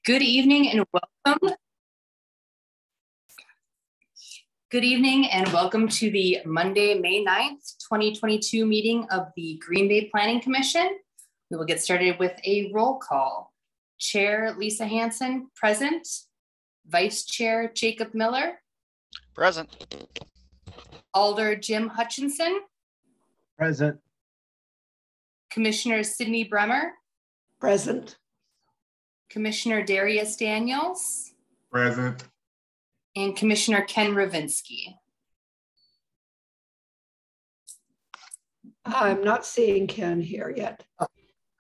Good evening and welcome. Good evening and welcome to the Monday, May 9th, 2022 meeting of the Green Bay Planning Commission. We will get started with a roll call. Chair Lisa Hanson, present. Vice Chair Jacob Miller. Present. Alder Jim Hutchinson. Present. Commissioner Sydney Bremer. Present. Commissioner Darius Daniels. Present. And Commissioner Ken Ravinsky. I'm not seeing Ken here yet. Oh,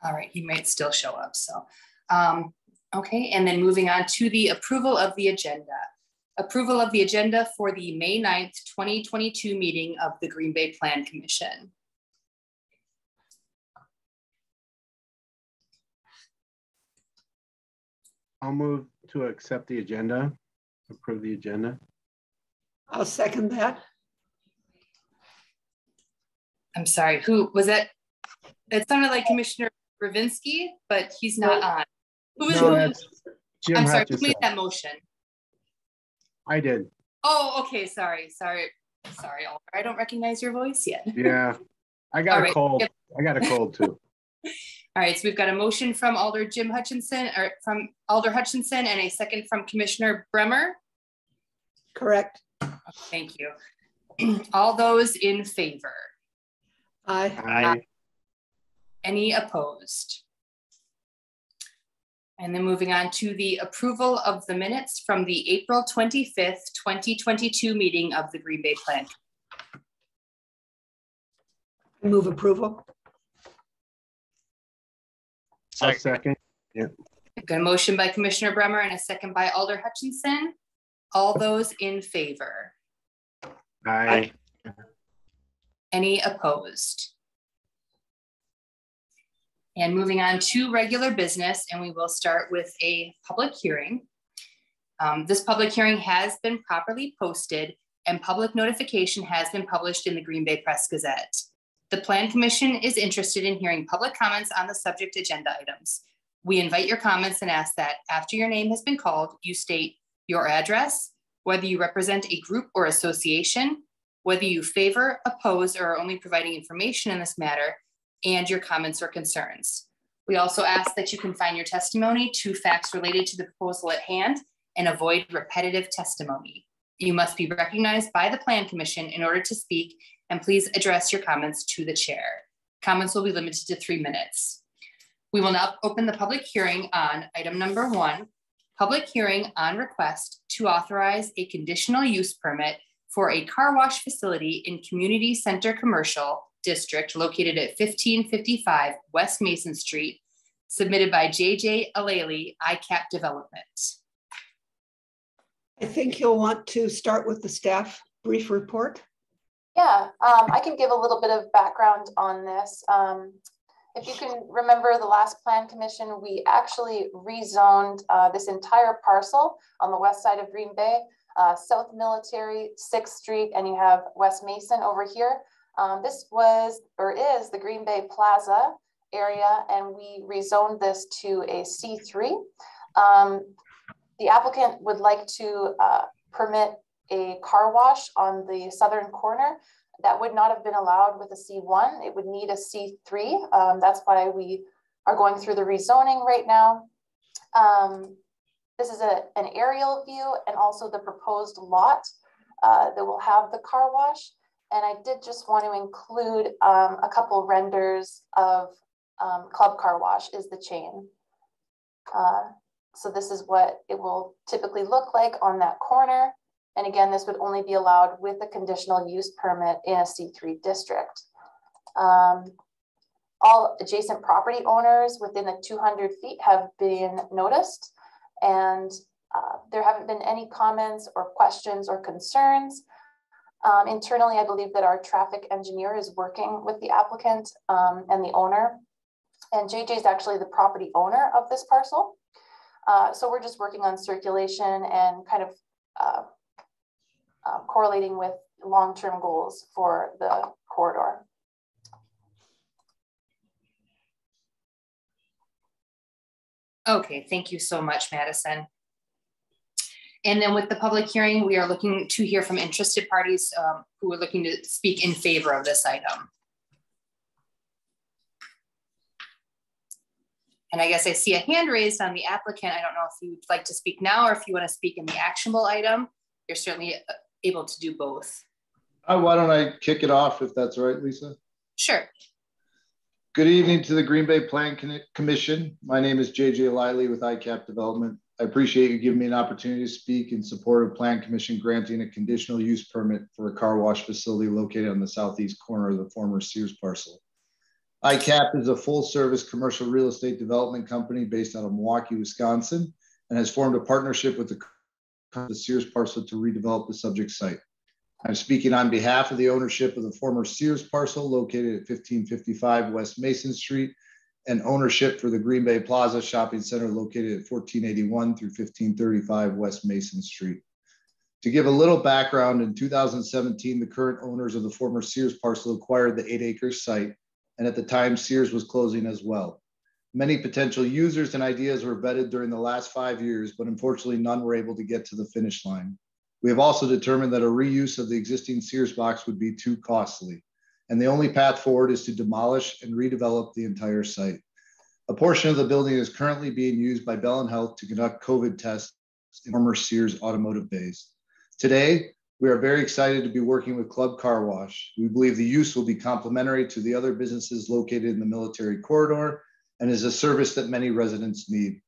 all right, he might still show up. So, okay, and then moving on to the approval of the agenda. Approval of the agenda for the May 9th, 2022 meeting of the Green Bay Plan Commission. I'll move to accept the agenda, approve the agenda. I'll second that. I'm sorry, who was that? It sounded like Commissioner Ravinsky, but he's not on. Who is No, that's Jim I'm sorry, Hutchison. who made that motion? I did. Oh, okay, sorry. Alder, I don't recognize your voice yet. Yeah, I got All a right. cold. Yep. I got a cold too. All right, so we've got a motion from Alder Jim Hutchinson, or from Alder Hutchinson, and a second from Commissioner Bremer. Correct. Thank you. All those in favor? Aye. Aye. Any opposed? And then moving on to the approval of the minutes from the April 25th, 2022 meeting of the Green Bay Plan. Move approval. I'll second. Yeah. I've got a motion by Commissioner Bremer and a second by Alder Hutchinson. All those in favor? Aye. Any opposed? And moving on to regular business, and we will start with a public hearing. This public hearing has been properly posted and public notification has been published in the Green Bay Press Gazette. The Plan Commission is interested in hearing public comments on the subject agenda items. We invite your comments and ask that after your name has been called, you state your address, whether you represent a group or association, whether you favor, oppose, or are only providing information in this matter, and your comments or concerns. We also ask that you confine your testimony to facts related to the proposal at hand and avoid repetitive testimony. You must be recognized by the Plan Commission in order to speak, and please address your comments to the chair. Comments will be limited to 3 minutes. We will now open the public hearing on item number 1, public hearing on request to authorize a conditional use permit for a car wash facility in Community Center Commercial District located at 1555 West Mason Street, submitted by JJ Aleli, ICAP Development. I think you'll want to start with the staff brief report. Yeah, I can give a little bit of background on this. If you can remember the last Plan Commission, we actually rezoned this entire parcel on the west side of Green Bay, South Military, 6th Street, and you have West Mason over here. This was, or is, the Green Bay Plaza area, and we rezoned this to a C3. The applicant would like to permit a car wash on the southern corner. That would not have been allowed with a C1. It would need a C3. That's why we are going through the rezoning right now. This is an aerial view and also the proposed lot that will have the car wash. And I did just want to include a couple renders of Club Car Wash is the chain. So this is what it will typically look like on that corner. And again, this would only be allowed with a conditional use permit in a C3 district. All adjacent property owners within the 200 feet have been noticed, and there haven't been any comments or questions or concerns. Internally, I believe that our traffic engineer is working with the applicant and the owner. And JJ is actually the property owner of this parcel. So we're just working on circulation and kind of correlating with long-term goals for the corridor. Okay, thank you so much, Madison. And then with the public hearing, we are looking to hear from interested parties who are looking to speak in favor of this item. And I guess I see a hand raised on the applicant. I don't know if you'd like to speak now or if you want to speak in the actionable item. You're certainly able to do both. Why don't I kick it off if that's all right, Lisa? Sure. Good evening to the Green Bay Plan Commission. My name is JJ Liley with ICAP Development. I appreciate you giving me an opportunity to speak in support of Plan Commission granting a conditional use permit for a car wash facility located on the southeast corner of the former Sears parcel. ICAP is a full-service commercial real estate development company based out of Milwaukee, Wisconsin, and has formed a partnership with the Sears parcel to redevelop the subject site. I'm speaking on behalf of the ownership of the former Sears parcel located at 1555 West Mason Street and ownership for the Green Bay Plaza Shopping Center located at 1481 through 1535 West Mason Street. To give a little background, in 2017, the current owners of the former Sears parcel acquired the 8-acre site, and at the time, Sears was closing as well. Many potential users and ideas were vetted during the last 5 years, but unfortunately, none were able to get to the finish line. We have also determined that a reuse of the existing Sears box would be too costly, and the only path forward is to demolish and redevelop the entire site. A portion of the building is currently being used by Bell & Health to conduct COVID tests in former Sears automotive bays. Today, we are very excited to be working with Club Car Wash. We believe the use will be complementary to the other businesses located in the military corridor and is a service that many residents need.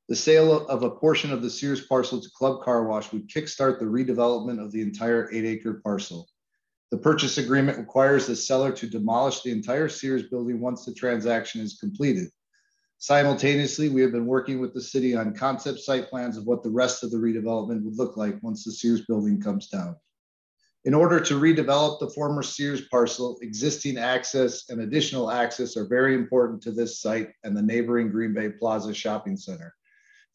The sale of a portion of the Sears parcel to Club Car Wash would kickstart the redevelopment of the entire 8-acre parcel. The purchase agreement requires the seller to demolish the entire Sears building once the transaction is completed. Simultaneously, we have been working with the city on concept site plans of what the rest of the redevelopment would look like once the Sears building comes down. In order to redevelop the former Sears parcel, existing access and additional access are very important to this site and the neighboring Green Bay Plaza Shopping Center.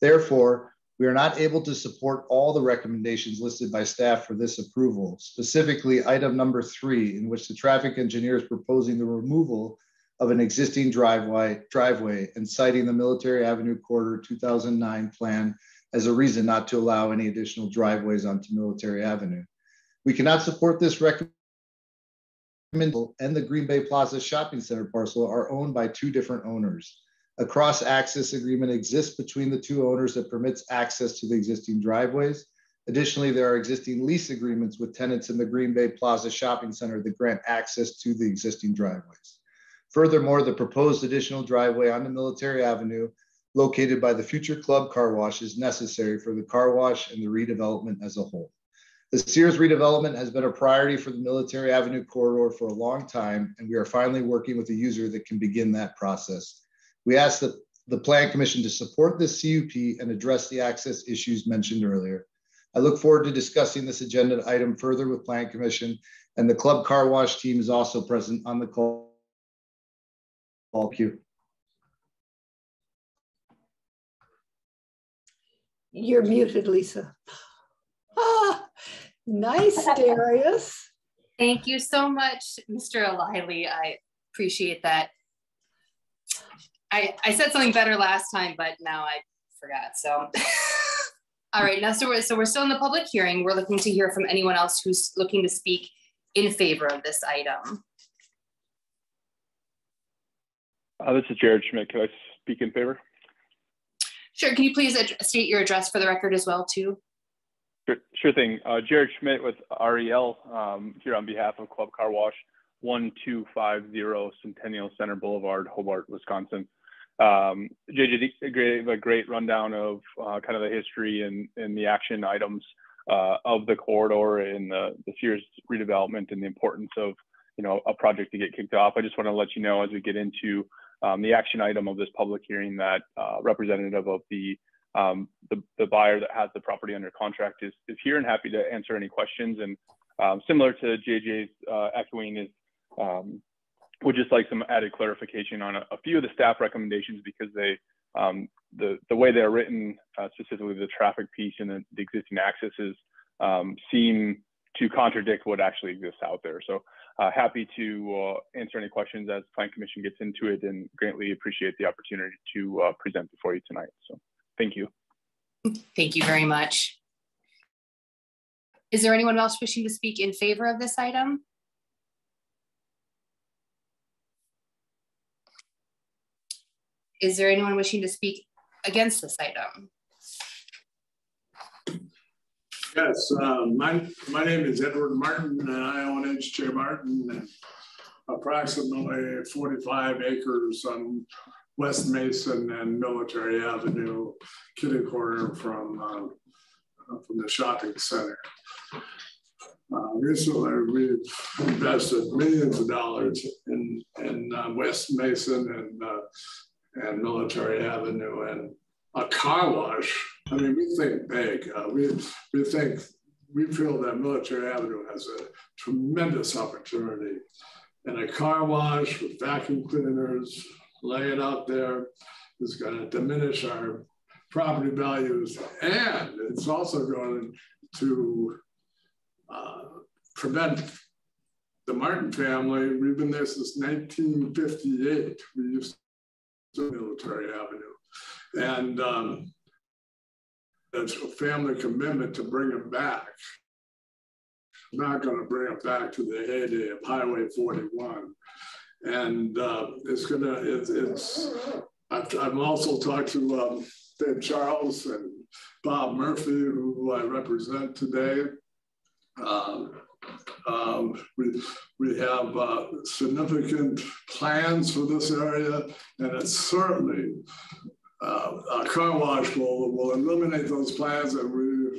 Therefore, we are not able to support all the recommendations listed by staff for this approval, specifically item number 3, in which the traffic engineer is proposing the removal of an existing driveway and citing the Military Avenue Corridor 2009 plan as a reason not to allow any additional driveways onto Military Avenue. We cannot support this recommendation, and the Green Bay Plaza Shopping Center parcel are owned by 2 different owners. A cross-access agreement exists between the 2 owners that permits access to the existing driveways. Additionally, there are existing lease agreements with tenants in the Green Bay Plaza Shopping Center that grant access to the existing driveways. Furthermore, the proposed additional driveway onto Military Avenue, located by the future Club Car Wash, is necessary for the car wash and the redevelopment as a whole. The Sears redevelopment has been a priority for the Military Avenue corridor for a long time, and we are finally working with a user that can begin that process. We ask the Plan Commission to support this CUP and address the access issues mentioned earlier. I look forward to discussing this agenda item further with Plan Commission, and the Club Car Wash team is also present on the call. Thank you. You're muted, Lisa. Ah, nice, Darius. Thank you so much, Mr. O'Leary. I appreciate that. I said something better last time, but now I forgot. So, all right. Now, so we're still in the public hearing. We're looking to hear from anyone else who's looking to speak in favor of this item. This is Jared Schmidt. Can I speak in favor? Sure. Can you please state your address for the record as well, too? Sure thing. Jared Schmidt with REL here on behalf of Club Car Wash, 1250 Centennial Center Boulevard, Hobart, Wisconsin. JJ gave a great rundown of kind of the history and the action items of the corridor and the Sears redevelopment and the importance of, you know, a project to get kicked off. I just want to let you know as we get into the action item of this public hearing that representative of the buyer that has the property under contract is here and happy to answer any questions. And similar to JJ's echoing is would just like some added clarification on a few of the staff recommendations, because they the way they're written, specifically the traffic piece and the existing accesses, seem to contradict what actually exists out there. So happy to answer any questions as Plan Commission gets into it, and greatly appreciate the opportunity to present before you tonight. So thank you. Thank you very much. Is there anyone else wishing to speak in favor of this item? Is there anyone wishing to speak against this item? Yes, my name is Edward Martin, and I own H.J. Martin, and approximately 45 acres on West Mason and Military Avenue, kitty corner from the shopping center. Recently, we've invested millions of dollars in West Mason and Military Avenue, and a car wash. I mean, we think big. We feel that Military Avenue has a tremendous opportunity, and a car wash with vacuum cleaners laying out there is going to diminish our property values, and it's also going to prevent the Martin family. We've been there since 1958. We used to Military Avenue, and it's a family commitment to bring it back. We're not going to bring it back to the heyday of Highway 41, and I've also talked to Dave Charles and Bob Murphy, who I represent today. We have significant plans for this area, and it's certainly a car wash will eliminate those plans, and we're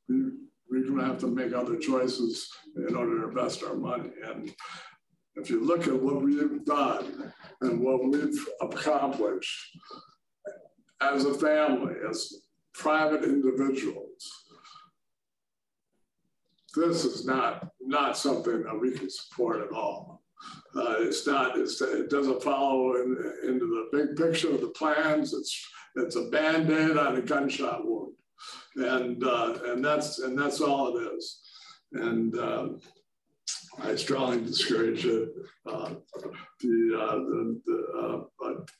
going to have to make other choices in order to invest our money. And if you look at what we've done and what we've accomplished as a family, as private individuals, this is not something that we can support at all. It doesn't follow into the big picture of the plans. It's a Band-Aid on a gunshot wound, and that's all it is. And I strongly discourage it.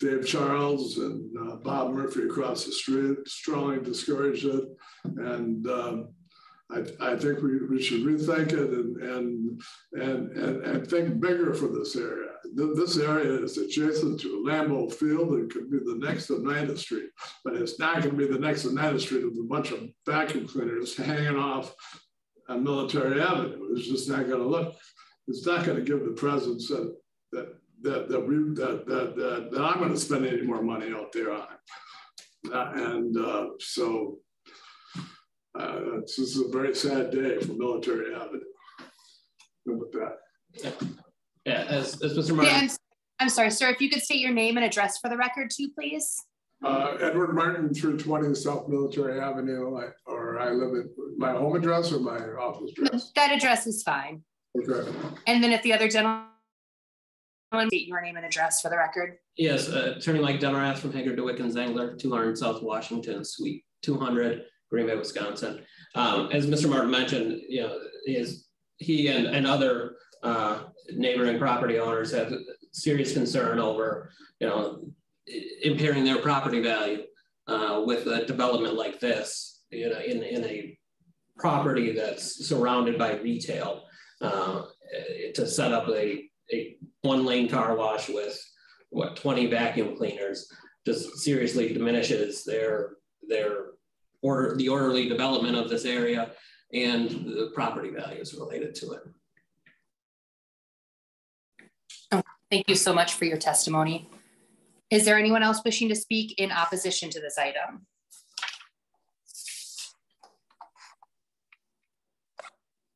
Dave Charles and Bob Murphy across the street strongly discourage it, and I think we should rethink it and think bigger for this area. This area is adjacent to Lambeau Field and could be the next Oneida Street, but it's not going to be the next Oneida Street with a bunch of vacuum cleaners hanging off on Military Avenue. It's just not going to look. It's not going to give the presence that I'm going to spend any more money out there on, so. This is a very sad day for Military Avenue. With that. Yeah, as Mr. Martin. Yeah, I'm sorry, sir, if you could state your name and address for the record too, please. Edward Martin, 320 South Military Avenue, I live at my home address or my office address? That address is fine. Okay. And then if the other gentleman, state your name and address for the record. Yes, Attorney Mike Demarath from Hager, DeWitt, and Zangler, 200 South Washington, Suite 200. Green Bay, Wisconsin. As Mr. Martin mentioned, he and other neighboring property owners have serious concern over, impairing their property value with a development like this, in a property that's surrounded by retail, to set up a one-lane car wash with 20 vacuum cleaners just seriously diminishes the orderly development of this area and the property values related to it. Oh, thank you so much for your testimony. Is there anyone else wishing to speak in opposition to this item?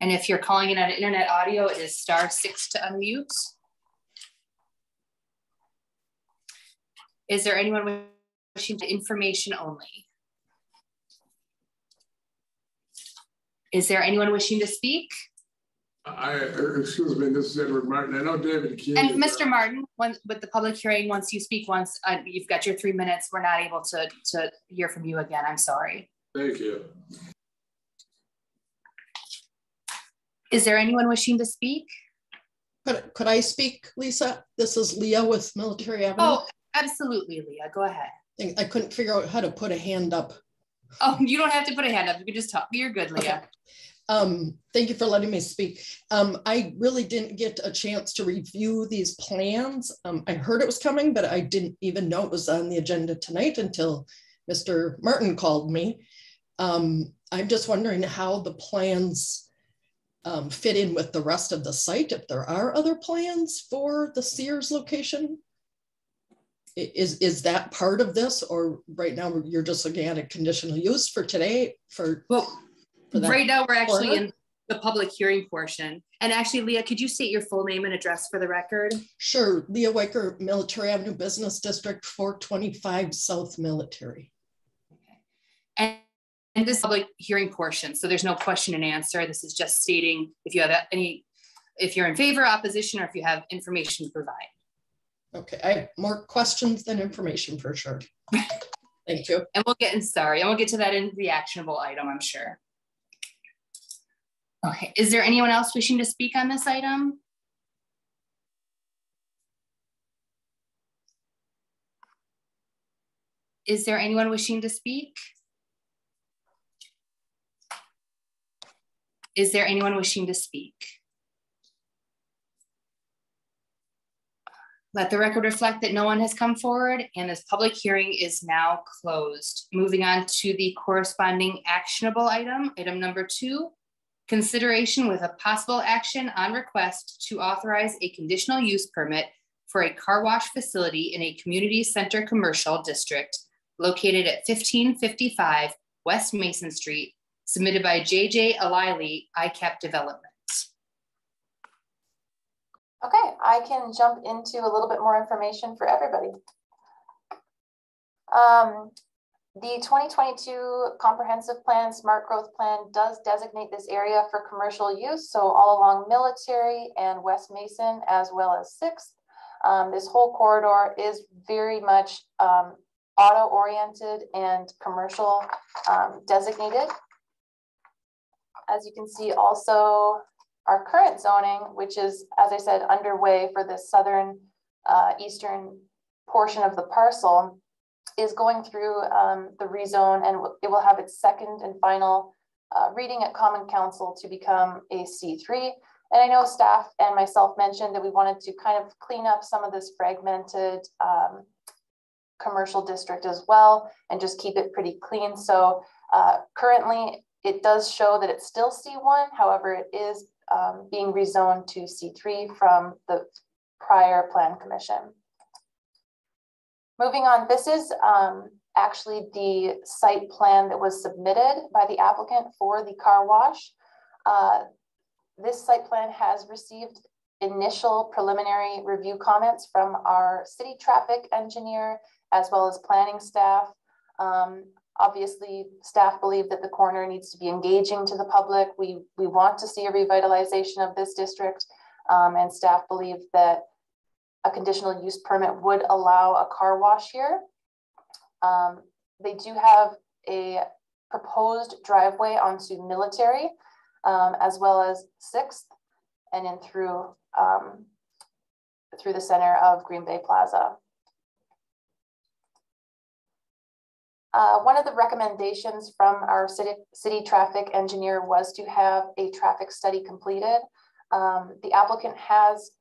And if you're calling in on internet audio, it is *6 to unmute. Is there anyone wishing to information only? Is there anyone wishing to speak? Excuse me, this is Edward Martin. I know David Keene. And Mr. Martin, with the public hearing, once you speak once, you've got your 3 minutes. We're not able to hear from you again. I'm sorry. Thank you. Is there anyone wishing to speak? Could I speak, Lisa? This is Leah with Military Avenue. Oh, absolutely, Leah. Go ahead. I couldn't figure out how to put a hand up. Oh, you don't have to put a hand up. You can just talk. You're good, Leah. Okay. Thank you for letting me speak. I really didn't get a chance to review these plans. I heard it was coming, but I didn't even know it was on the agenda tonight until Mr. Martin called me. I'm just wondering how the plans fit in with the rest of the site, if there are other plans for the Sears location. Is that part of this, or right now you're just looking at a conditional use for today? Right now we're actually in the public hearing portion. And actually, Leah, could you state your full name and address for the record? Sure, Leah Weicker, Military Avenue Business District, 425 South Military. Okay. And this public hearing portion, so there's no question and answer. This is just stating if you have if you're in favor, opposition, or if you have information to provide. Okay, I have more questions than information for sure. Thank you. And we'll get to that in the actionable item, I'm sure. Okay, is there anyone else wishing to speak on this item? Is there anyone wishing to speak? Is there anyone wishing to speak? Let the record reflect that no one has come forward, and this public hearing is now closed. Moving on to the corresponding actionable item, item number 2, consideration with a possible action on request to authorize a conditional use permit for a car wash facility in a community center commercial district located at 1555 West Mason Street, submitted by J.J. Alili, ICAP Development. Okay, I can jump into a little bit more information for everybody. The 2022 Comprehensive Plan, Smart Growth Plan does designate this area for commercial use. So all along Military and West Mason, as well as 6th. This whole corridor is very much auto-oriented and commercial designated. As you can see also, our current zoning, which is, as I said, underway for the southern eastern portion of the parcel, is going through the rezone, and it will have its second and final reading at Common Council to become a C3. And I know staff and myself mentioned that we wanted to kind of clean up some of this fragmented commercial district as well, and just keep it pretty clean. So currently it does show that it's still C1, however, it is being rezoned to C3 from the prior plan commission. Moving on, this is actually the site plan that was submitted by the applicant for the car wash. This site plan has received initial preliminary review comments from our city traffic engineer, as well as planning staff. Obviously, staff believe that the corner needs to be engaging to the public. We want to see a revitalization of this district, and staff believe that a conditional use permit would allow a car wash here. They do have a proposed driveway onto Military, as well as 6th, and in through the center of Green Bay Plaza. One of the recommendations from our city traffic engineer was to have a traffic study completed. The applicant has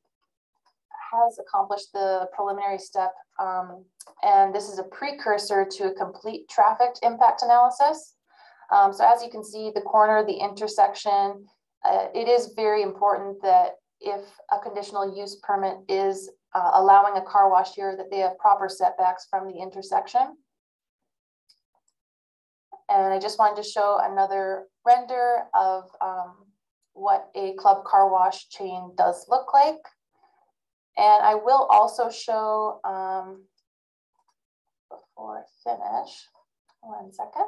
accomplished the preliminary step, and this is a precursor to a complete traffic impact analysis. So as you can see, the corner, the intersection, it is very important that if a conditional use permit is allowing a car wash here, that they have proper setbacks from the intersection. And I just wanted to show another render of what a club car wash chain does look like. And I will also show, before I finish, 1 second.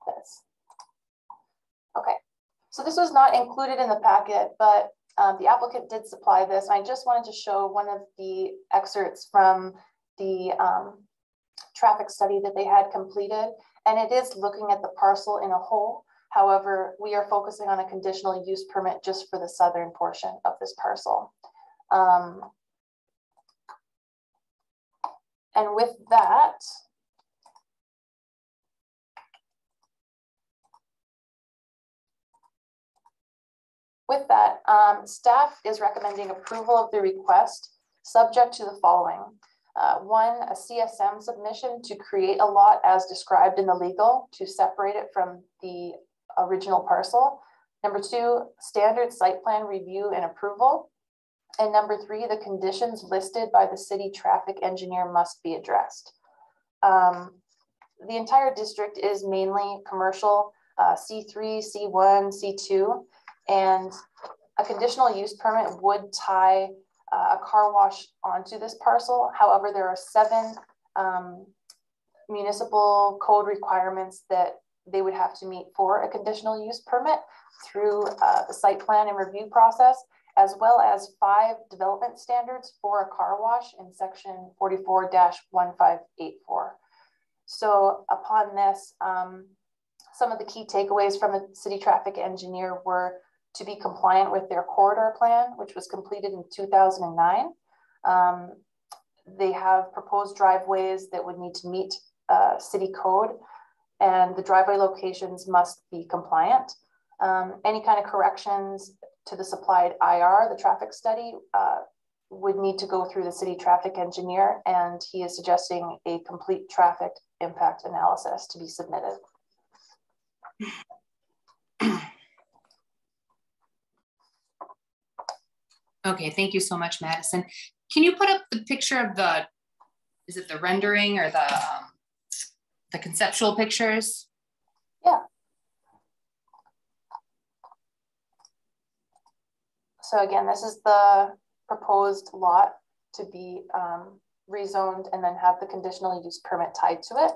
This. Okay, so this was not included in the packet, but the applicant did supply this. And I just wanted to show one of the excerpts from the traffic study that they had completed, and it is looking at the parcel in a whole. However, we are focusing on a conditional use permit just for the southern portion of this parcel. And with that, staff is recommending approval of the request subject to the following. One, a CSM submission to create a lot as described in the legal to separate it from the original parcel. Number two, standard site plan review and approval. And number three, the conditions listed by the city traffic engineer must be addressed. The entire district is mainly commercial, C3, C1, C2, and a conditional use permit would tie a car wash onto this parcel. However, there are 7 municipal code requirements that they would have to meet for a conditional use permit through the site plan and review process, as well as 5 development standards for a car wash in section 44-1584. So upon this, some of the key takeaways from the city traffic engineer were to be compliant with their corridor plan, which was completed in 2009. They have proposed driveways that would need to meet city code, and the driveway locations must be compliant. Any kind of corrections to the supplied IR, the traffic study, would need to go through the city traffic engineer, and he is suggesting a complete traffic impact analysis to be submitted. Okay, thank you so much, Madison. Can you put up the picture of the, is it the rendering or the conceptual pictures? Yeah. So again, this is the proposed lot to be rezoned and then have the conditional use permit tied to it.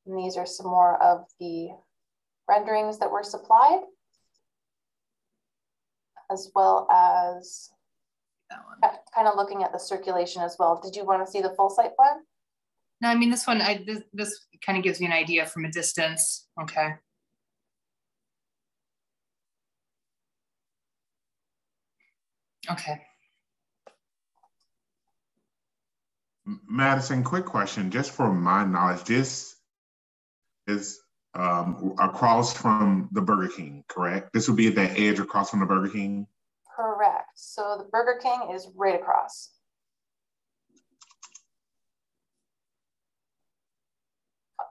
And these are some more of the renderings that were supplied, as well as kind of looking at the circulation as well. Did you want to see the full site plan? No, I mean, this one, this kind of gives me an idea from a distance. Okay. Okay. Madison, quick question, just for my knowledge, this is across from the Burger King, correct? This would be at that edge across from the Burger King? Correct. So the Burger King is right across.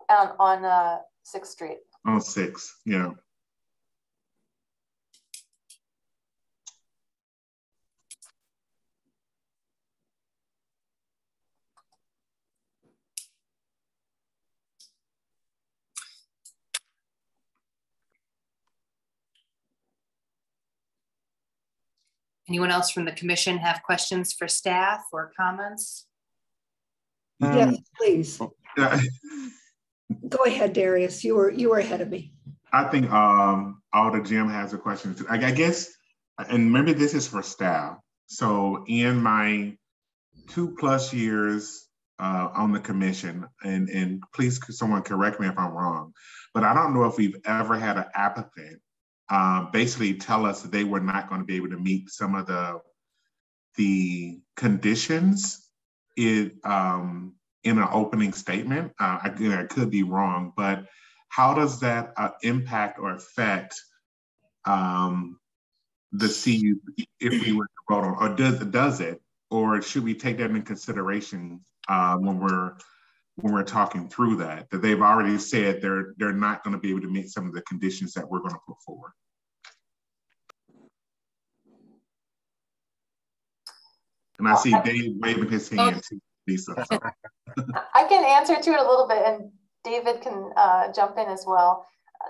On 6th Street. On 6th, yeah. Anyone else from the commission have questions for staff or comments? Yes, please. Go ahead, Darius. You were ahead of me. I think Alder Jim has a question too. I guess, and maybe this is for staff. So in my 2+ years on the commission, and please someone correct me if I'm wrong, but I don't know if we've ever had an applicant basically tell us that they were not going to be able to meet some of the conditions in an opening statement. I could be wrong, but how does that impact or affect the CU if we were to vote on, or does it, or should we take that into consideration when we're talking through that they've already said they're not going to be able to meet some of the conditions that we're going to put forward? And I see Dave waving his hand too, Lisa. So. I can answer to it a little bit, and David can jump in as well.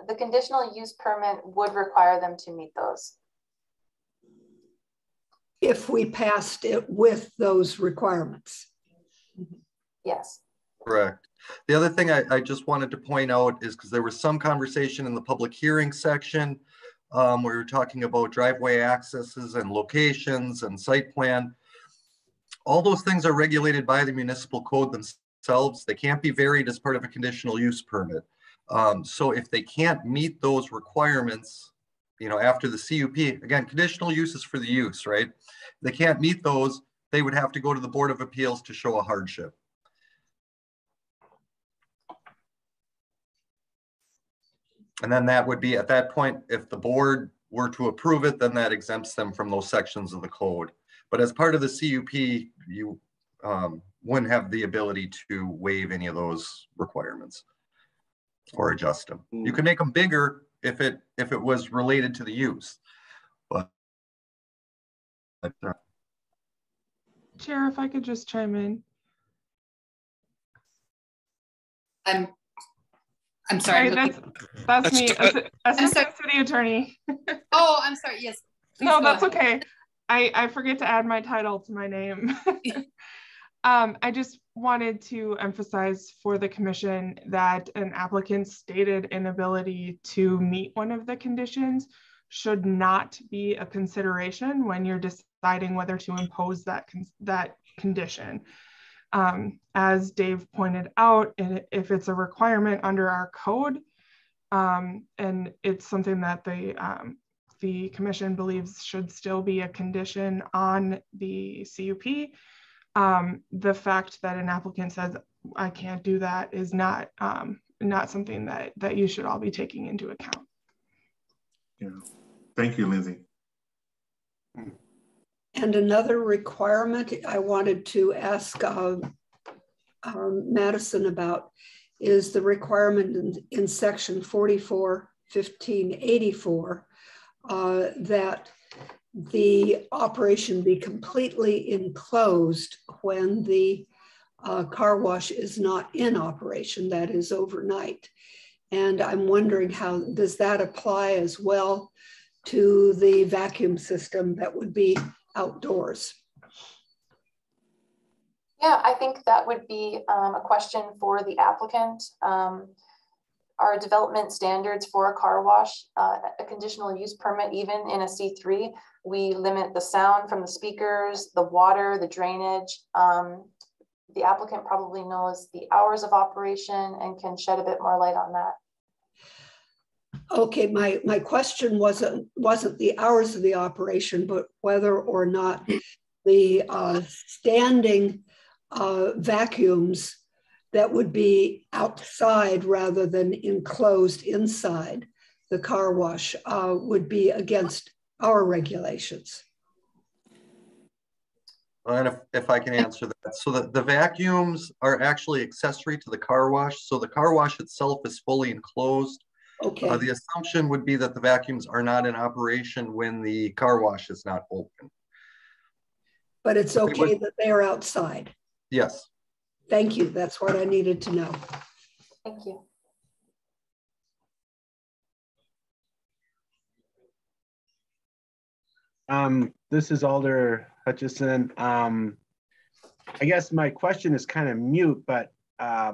The conditional use permit would require them to meet those. If we passed it with those requirements. Yes. Correct. The other thing I just wanted to point out is because there was some conversation in the public hearing section where we were talking about driveway accesses and locations and site plan. All those things are regulated by the municipal code themselves. They can't be varied as part of a conditional use permit. So if they can't meet those requirements, you know, after the CUP, again, conditional uses for the use, right? If they can't meet those, they would have to go to the Board of Appeals to show a hardship. And then that would be, at that point, if the board were to approve it, then that exempts them from those sections of the code. But as part of the CUP, you wouldn't have the ability to waive any of those requirements or adjust them. You can make them bigger if it was related to the use. But Chair, if I could just chime in. I'm sorry. That's me, Assistant City Attorney. Oh, I'm sorry. Yes. No, that's okay. I forget to add my title to my name. I just wanted to emphasize for the commission that an applicant's stated inability to meet one of the conditions should not be a consideration when you're deciding whether to impose that condition. As Dave pointed out, if it's a requirement under our code, and it's something that the commission believes should still be a condition on the CUP, the fact that an applicant says, I can't do that is not something that you should all be taking into account. Yeah. Thank you, Lindsay. And another requirement I wanted to ask Madison about is the requirement in section 44-1584 that the operation be completely enclosed when the car wash is not in operation, that is overnight. And I'm wondering, how does that apply as well to the vacuum system that would be outdoors? Yeah, I think that would be a question for the applicant. Our development standards for a car wash, a conditional use permit, even in a C3, we limit the sound from the speakers, the water, the drainage. The applicant probably knows the hours of operation and can shed a bit more light on that. Okay, my question wasn't the hours of the operation, but whether or not the standing vacuums that would be outside rather than enclosed inside the car wash would be against our regulations. And if I can answer that. So the vacuums are actually accessory to the car wash. So the car wash itself is fully enclosed. Okay. The assumption would be that the vacuums are not in operation when the car wash is not open. But it's okay that they are outside. Yes. Thank you. That's what I needed to know. Thank you. This is Alder Hutchison. I guess my question is kind of mute, but I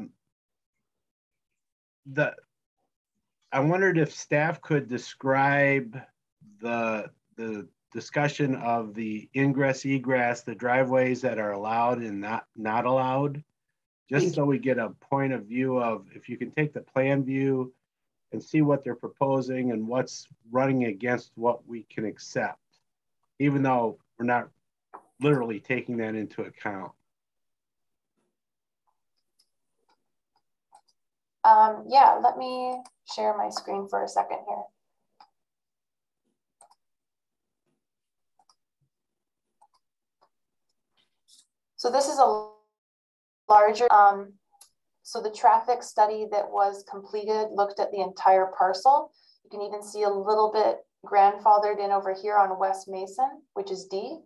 wondered if staff could describe the discussion of the ingress, egress, the driveways that are allowed and not allowed, just so we get a point of view of, if you can take the plan view and see what they're proposing and what's running against what we can accept, even though we're not literally taking that into account. Yeah, let me share my screen for a second here. So this is a larger, so the traffic study that was completed looked at the entire parcel. You can even see a little bit grandfathered in over here on West Mason, which is D.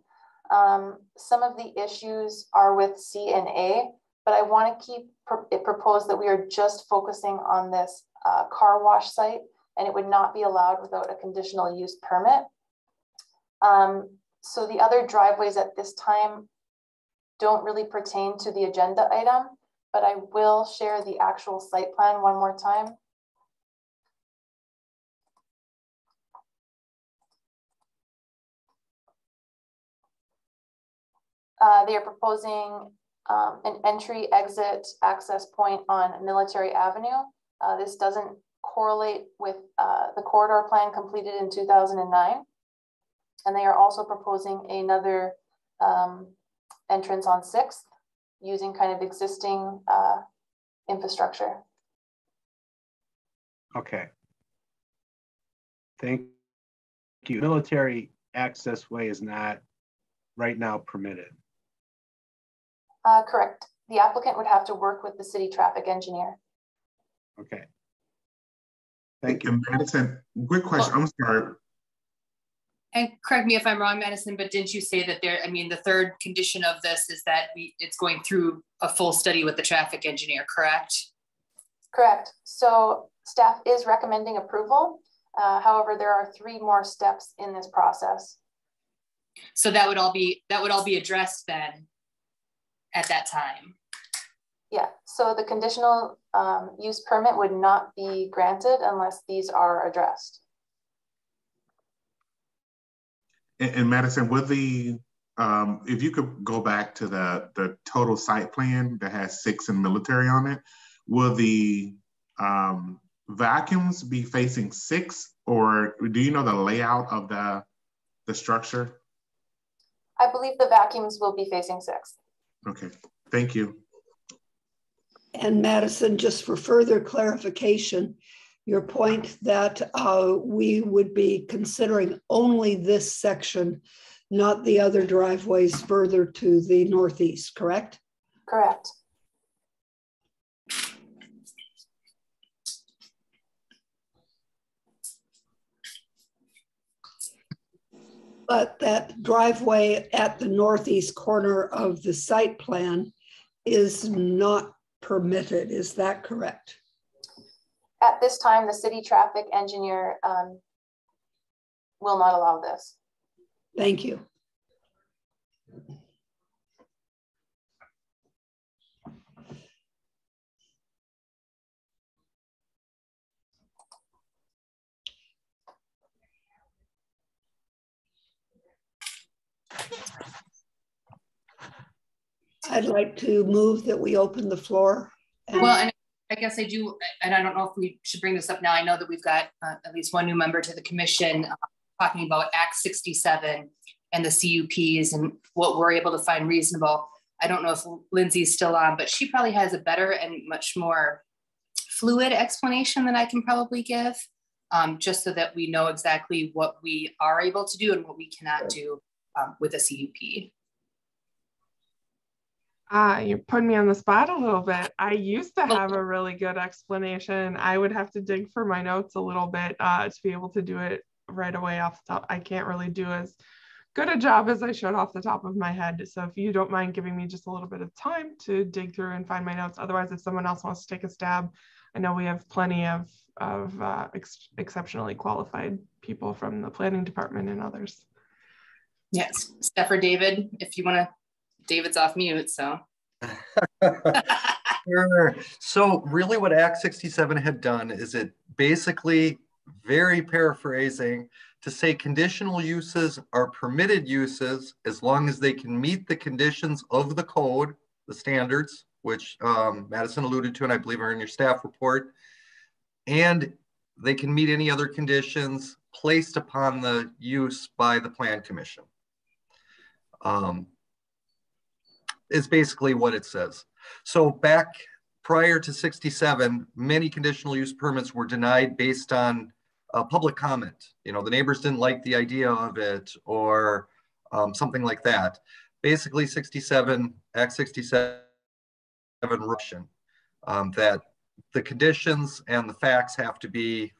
Some of the issues are with C and A, but I want to keep it proposed that we are just focusing on this car wash site, and it would not be allowed without a conditional use permit. So the other driveways at this time don't really pertain to the agenda item, but I will share the actual site plan one more time. They are proposing an entry exit access point on Military Avenue This doesn't correlate with the corridor plan completed in 2009. And they are also proposing another entrance on 6th using kind of existing infrastructure. Okay. Thank you. Military access way is not right now permitted. Correct. The applicant would have to work with the city traffic engineer. Okay. Thank you. Madison, quick question. I'm sorry. And correct me if I'm wrong, Madison, but didn't you say that there, I mean, the third condition of this is that it's going through a full study with the traffic engineer, correct? Correct. So staff is recommending approval. However, there are 3 more steps in this process. So that would all be addressed then at that time. Yeah, so the conditional use permit would not be granted unless these are addressed. And Madison, with the, if you could go back to the total site plan that has 6 and military on it, will the vacuums be facing 6, or do you know the layout of the structure? I believe the vacuums will be facing 6. Okay, thank you. And Madison, just for further clarification, your point that we would be considering only this section, not the other driveways further to the northeast, correct? Correct. But that driveway at the northeast corner of the site plan is not permitted, is that correct? At this time, the city traffic engineer will not allow this. Thank you. I'd like to move that we open the floor. Well, and I guess I do, and I don't know if we should bring this up now. I know that we've got at least one new member to the commission talking about Act 67 and the CUPs and what we're able to find reasonable. I don't know if Lindsay's still on, but she probably has a better and much more fluid explanation than I can probably give, just so that we know exactly what we are able to do and what we cannot do with a CUP. You're putting me on the spot a little bit. I used to have a really good explanation. I would have to dig for my notes a little bit to be able to do it right away off the top. I can't really do as good a job as I should off the top of my head. So if you don't mind giving me just a little bit of time to dig through and find my notes. Otherwise, if someone else wants to take a stab, I know we have plenty of exceptionally qualified people from the planning department and others. Yes, Steph or David, if you want to. David's off mute, so. Sure. So really what Act 67 had done is it basically, very paraphrasing, to say conditional uses are permitted uses as long as they can meet the conditions of the code, the standards, which Madison alluded to, and I believe are in your staff report, and they can meet any other conditions placed upon the use by the Plan Commission. Is basically what it says. So back prior to 67, many conditional use permits were denied based on public comment. You know, the neighbors didn't like the idea of it or something like that. Basically Act 67 Russian, that the conditions and the facts have to be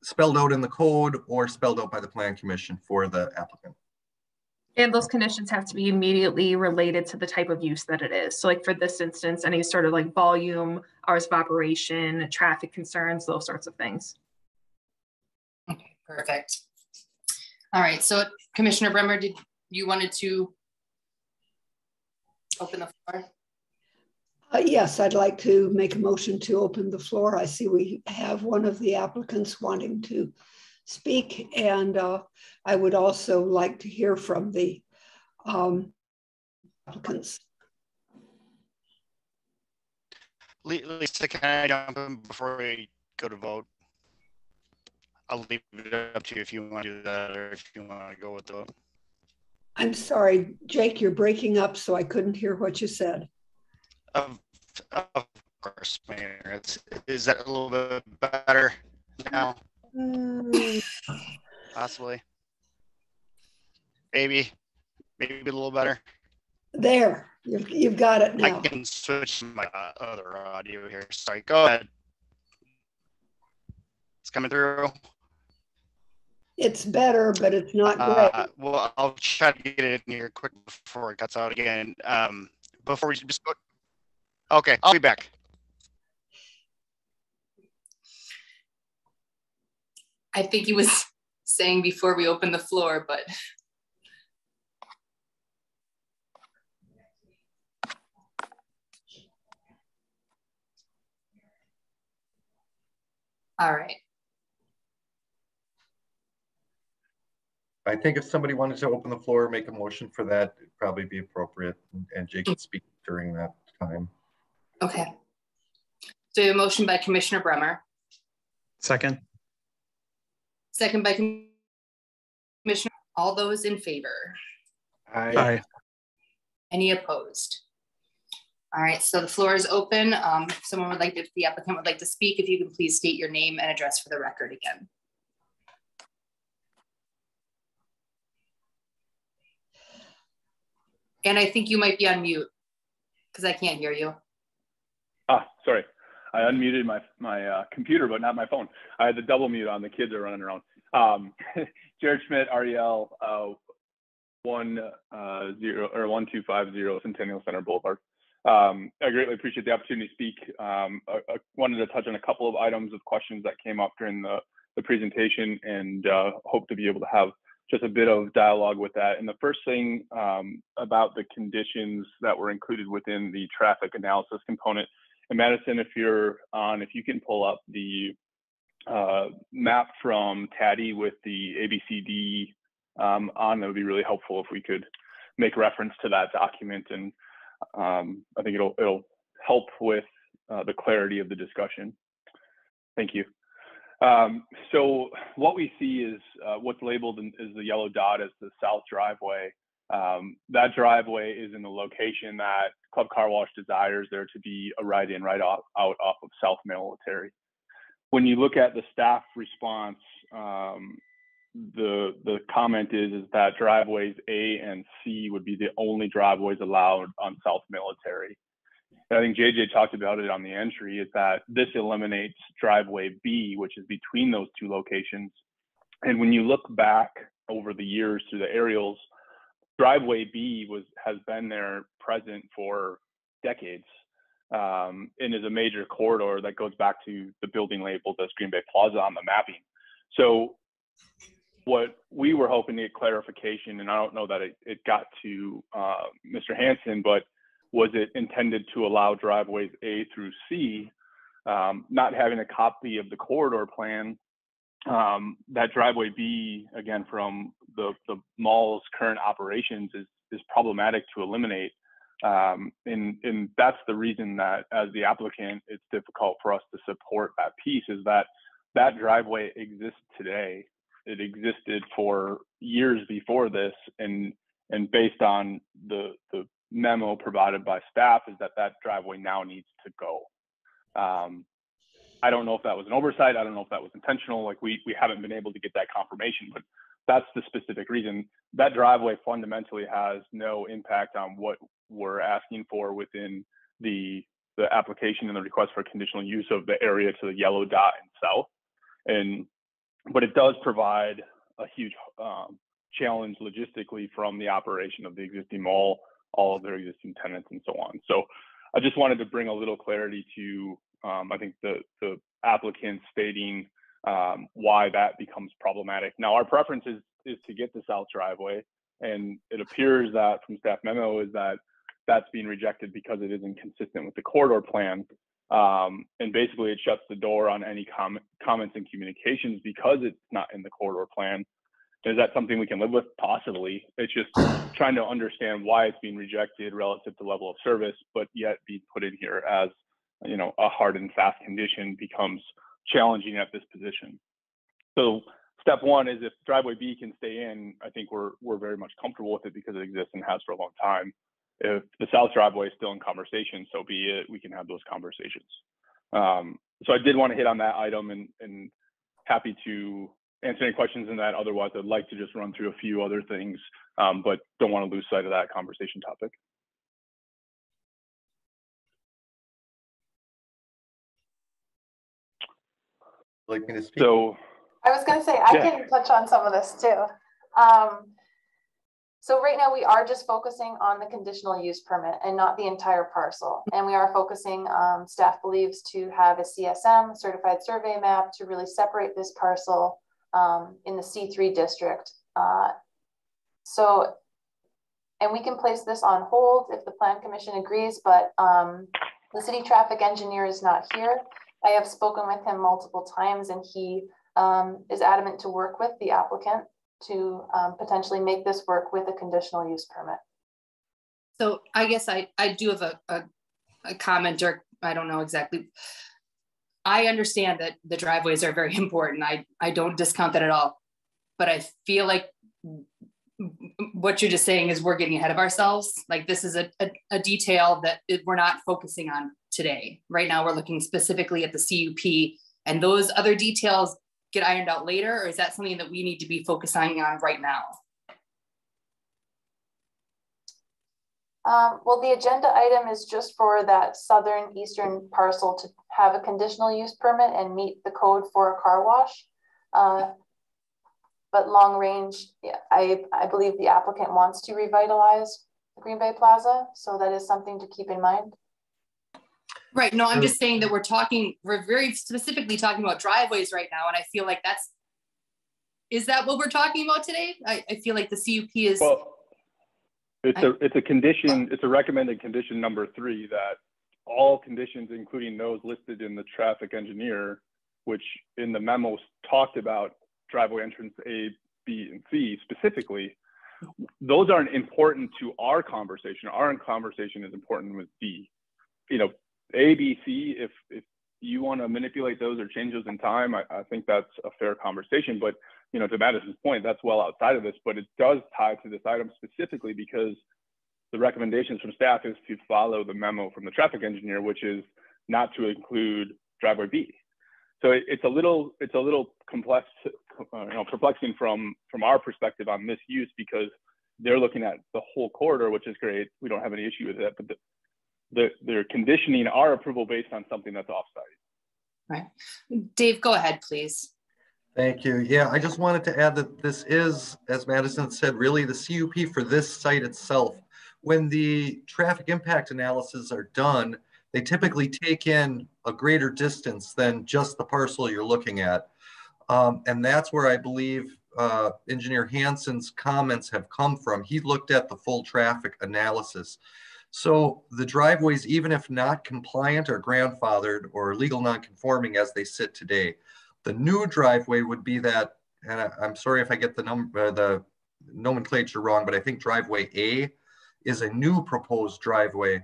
spelled out in the code or spelled out by the Plan Commission for the applicant. And those conditions have to be immediately related to the type of use that it is. So like for this instance, any sort of like volume, hours of operation, traffic concerns, those sorts of things. Okay, perfect. All right, so Commissioner Bremer, did you wanted to open the floor? Yes, I'd like to make a motion to open the floor. I see we have one of the applicants wanting to speak, and I would also like to hear from the applicants. Lisa, can I jump in before we go to vote? I'll leave it up to you if you want to do that or if you want to go with the vote. I'm sorry, Jake, you're breaking up, so I couldn't hear what you said. Of course, Mayor. Is that a little bit better now? Possibly. Maybe a little better. There, you've got it now. I can switch my other audio here. Sorry, go ahead. It's coming through. It's better, but it's not great. Well, I'll try to get it in here quick before it cuts out again. Before we just go. Okay, I'll be back. I think he was saying before we open the floor, but. All right. I think if somebody wanted to open the floor, make a motion for that, it'd probably be appropriate, and Jake could speak during that time. Okay. So a motion by Commissioner Bremer. Second. Second by Commissioner. All those in favor? Aye. Aye. Any opposed? All right, so the floor is open. If someone would like to, if the applicant would like to speak, if you can please state your name and address for the record again. And I think you might be on mute because I can't hear you. Sorry. I unmuted my computer, but not my phone. I had the double mute on. The kids are running around. Jared Schmidt, REL 1250 Centennial Center Boulevard. I greatly appreciate the opportunity to speak. I wanted to touch on a couple of items of questions that came up during the presentation, and hope to be able to have just a bit of dialogue with that. And the first thing about the conditions that were included within the traffic analysis component. And Madison, if you're on, if you can pull up the map from TADDI with the ABCD on, that would be really helpful if we could make reference to that document. And I think it'll help with the clarity of the discussion. Thank you. So what we see is what's labeled as the yellow dot as the south driveway. That driveway is in the location that Club Car Wash desires there to be a right-in, right-out off of South Military. When you look at the staff response, the comment is that driveways A and C would be the only driveways allowed on South Military. I think JJ talked about it on the entry, is that this eliminates driveway B, which is between those two locations. And when you look back over the years through the aerials, driveway B has been there present for decades, and is a major corridor that goes back to the building labeled as Green Bay Plaza on the mapping. So what we were hoping to get clarification, and I don't know that it got to Mr. Hansen, but was it intended to allow driveways A through C? Not having a copy of the corridor plan, that driveway B, again, from the mall's current operations is problematic to eliminate. And that's the reason that as the applicant, it's difficult for us to support that piece, is that driveway exists today. It existed for years before this, and based on the memo provided by staff is that driveway now needs to go. I don't know if that was an oversight. I don't know if that was intentional. Like we haven't been able to get that confirmation, but that's the specific reason. That driveway fundamentally has no impact on what we're asking for within the application and the request for conditional use of the area to the yellow dot in south. But it does provide a huge challenge logistically from the operation of the existing mall, all of their existing tenants and so on. So I just wanted to bring a little clarity to, I think the applicant stating why that becomes problematic. Now our preference is to get the south driveway, and it appears that from staff memo is that that's being rejected because it isn't consistent with the corridor plan. And basically it shuts the door on any comments and communications because it's not in the corridor plan. Is that something we can live with? Possibly. It's just trying to understand why it's being rejected relative to level of service, but yet be put in here as a hard and fast condition becomes challenging at this position. So step one is if driveway B can stay in, I think we're very much comfortable with it because it exists and has for a long time. If the south driveway is still in conversation, so be it, we can have those conversations. So I did want to hit on that item and happy to answer any questions in that. Otherwise, I'd like to just run through a few other things, but don't want to lose sight of that conversation topic. Like me to speak? So I was going to say, I can touch on some of this too. So right now we are just focusing on the conditional use permit and not the entire parcel. And we are focusing, staff believes, to have a CSM, certified survey map, to really separate this parcel in the C3 district. And we can place this on hold if the Plan Commission agrees, but the city traffic engineer is not here. I have spoken with him multiple times, and he is adamant to work with the applicant to potentially make this work with a conditional use permit. So I guess I do have a comment, or I don't know exactly. I understand that the driveways are very important. I don't discount that at all, but I feel like what you're just saying is we're getting ahead of ourselves. Like this is a detail that we're not focusing on today. Right now, we're looking specifically at the CUP, and those other details get ironed out later, or is that something that we need to be focusing on right now? Well, the agenda item is just for that southern eastern parcel to have a conditional use permit and meet the code for a car wash. But long range, I believe the applicant wants to revitalize the Green Bay Plaza. So that is something to keep in mind. Right. No, I'm just saying that we're very specifically talking about driveways right now. And I feel like is that what we're talking about today? I feel like the CUP is. Well, it's a condition, it's a recommended condition number 3 that all conditions, including those listed in the traffic engineer, which in the memos talked about driveway entrance A, B, and C specifically, those aren't important to our conversation. Our conversation is important with D. A, B, C, if you want to manipulate those or change those in time, I think that's a fair conversation. But, to Madison's point, that's well outside of this, but it does tie to this item specifically because the recommendations from staff is to follow the memo from the traffic engineer, which is not to include driveway B. So it's a little complex, perplexing from our perspective on this use because they're looking at the whole corridor, which is great. We don't have any issue with that, but they're conditioning our approval based on something that's offsite. Right. Dave, go ahead, please. Thank you. Yeah, I just wanted to add that this is, as Madison said, really the CUP for this site itself. When the traffic impact analyses are done, they typically take in a greater distance than just the parcel you're looking at. And that's where I believe Engineer Hansen's comments have come from. He looked at the full traffic analysis. So the driveways, even if not compliant or grandfathered or legal non-conforming as they sit today, the new driveway would be that, and I'm sorry if I get the nomenclature wrong, but I think driveway A is a new proposed driveway.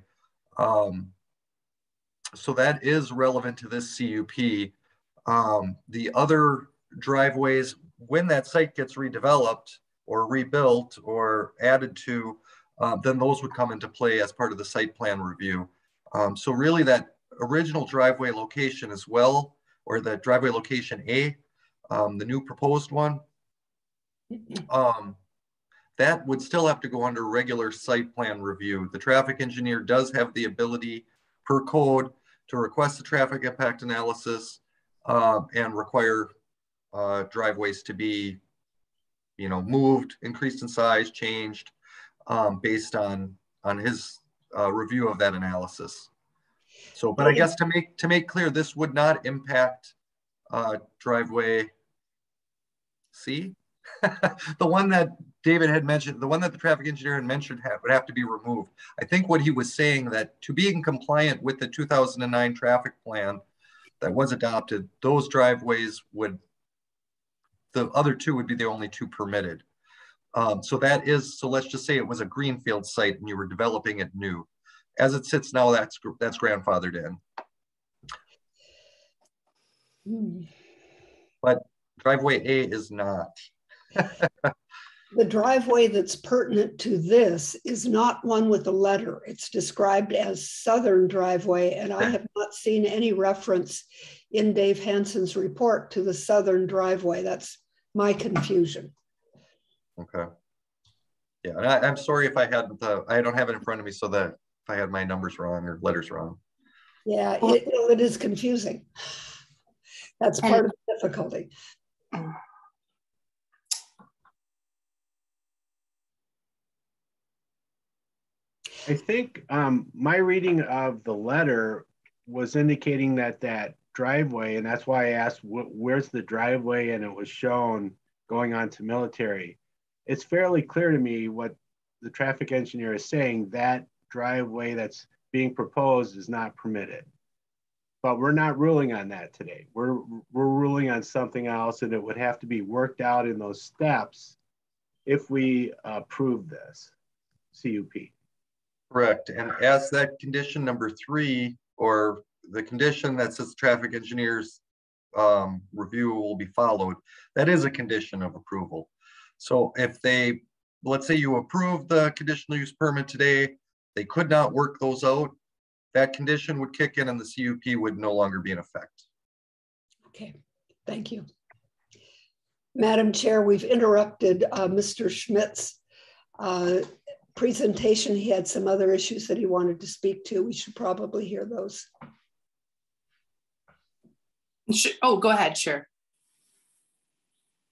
So that is relevant to this CUP. The other driveways, when that site gets redeveloped or rebuilt or added to, then those would come into play as part of the site plan review. So really that original driveway location as well, or the driveway location A, the new proposed one, that would still have to go under regular site plan review. The traffic engineer does have the ability per code to request the traffic impact analysis and require driveways to be, moved, increased in size, changed, based on his review of that analysis. So, but I guess to make clear, this would not impact driveway C, the one that David had mentioned, the one that the traffic engineer had mentioned would have to be removed. I think what he was saying that to be in compliant with the 2009 traffic plan that was adopted, those driveways the other two would be the only two permitted. So let's just say it was a greenfield site and you were developing it new. As it sits now, that's grandfathered in. But driveway A is not. The driveway that's pertinent to this is not one with a letter. It's described as Southern Driveway, and I have not seen any reference in Dave Hansen's report to the Southern Driveway. That's my confusion. Okay. Yeah, and I'm sorry if I had I don't have it in front of me, so that if I had my numbers wrong or letters wrong. Yeah, it is confusing. That's part of the difficulty. I think my reading of the letter was indicating that that driveway, and that's why I asked where's the driveway, and it was shown going on to Military. It's fairly clear to me what the traffic engineer is saying, that driveway that's being proposed is not permitted. But we're not ruling on that today. We're ruling on something else, and it would have to be worked out in those steps if we approve this CUP. Correct. And as that condition number 3, or the condition that says traffic engineers review will be followed, that is a condition of approval. So if they, let's say you approve the conditional use permit today, they could not work those out, that condition would kick in and the CUP would no longer be in effect. Okay, thank you. Madam Chair, we've interrupted Mr. Schmidt's presentation. He had some other issues that he wanted to speak to. We should probably hear those. Oh, go ahead, sure.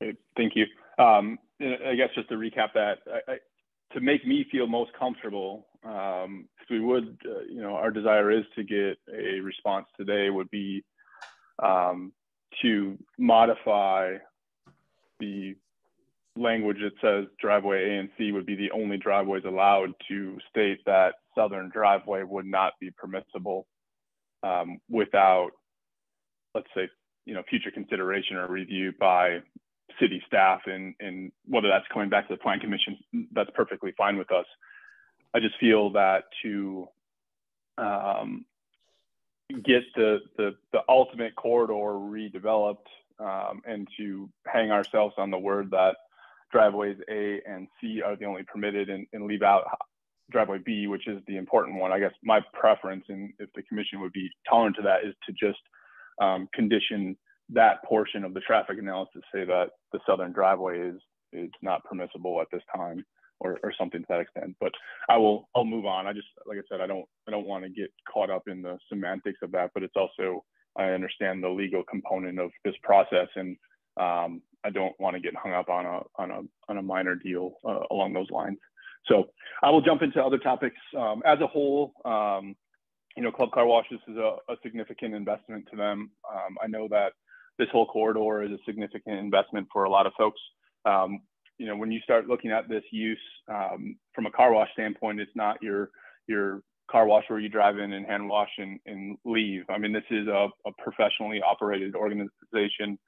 Okay, thank you. I guess just to recap that, to make me feel most comfortable, if we would, our desire is to get a response today would be to modify the language that says driveway A and C would be the only driveways allowed, to state that Southern Driveway would not be permissible without, let's say, future consideration or review by city staff, and whether that's coming back to the Plan Commission, that's perfectly fine with us. I just feel that to get the ultimate corridor redeveloped and to hang ourselves on the word that driveways A and C are the only permitted, and leave out driveway B, which is the important one. I guess my preference, and if the commission would be tolerant to that, is to just condition that portion of the traffic analysis, say that the Southern Driveway is not permissible at this time, or something to that extent. But I'll move on. I just, like I said, I don't want to get caught up in the semantics of that, but it's also, I understand the legal component of this process, and I don't want to get hung up on a minor deal along those lines. So I will jump into other topics. As a whole, Club Car Wash, this is a significant investment to them. I know that this whole corridor is a significant investment for a lot of folks. When you start looking at this use from a car wash standpoint, it's not your car wash where you drive in and hand wash and leave. I mean, this is a professionally operated organization.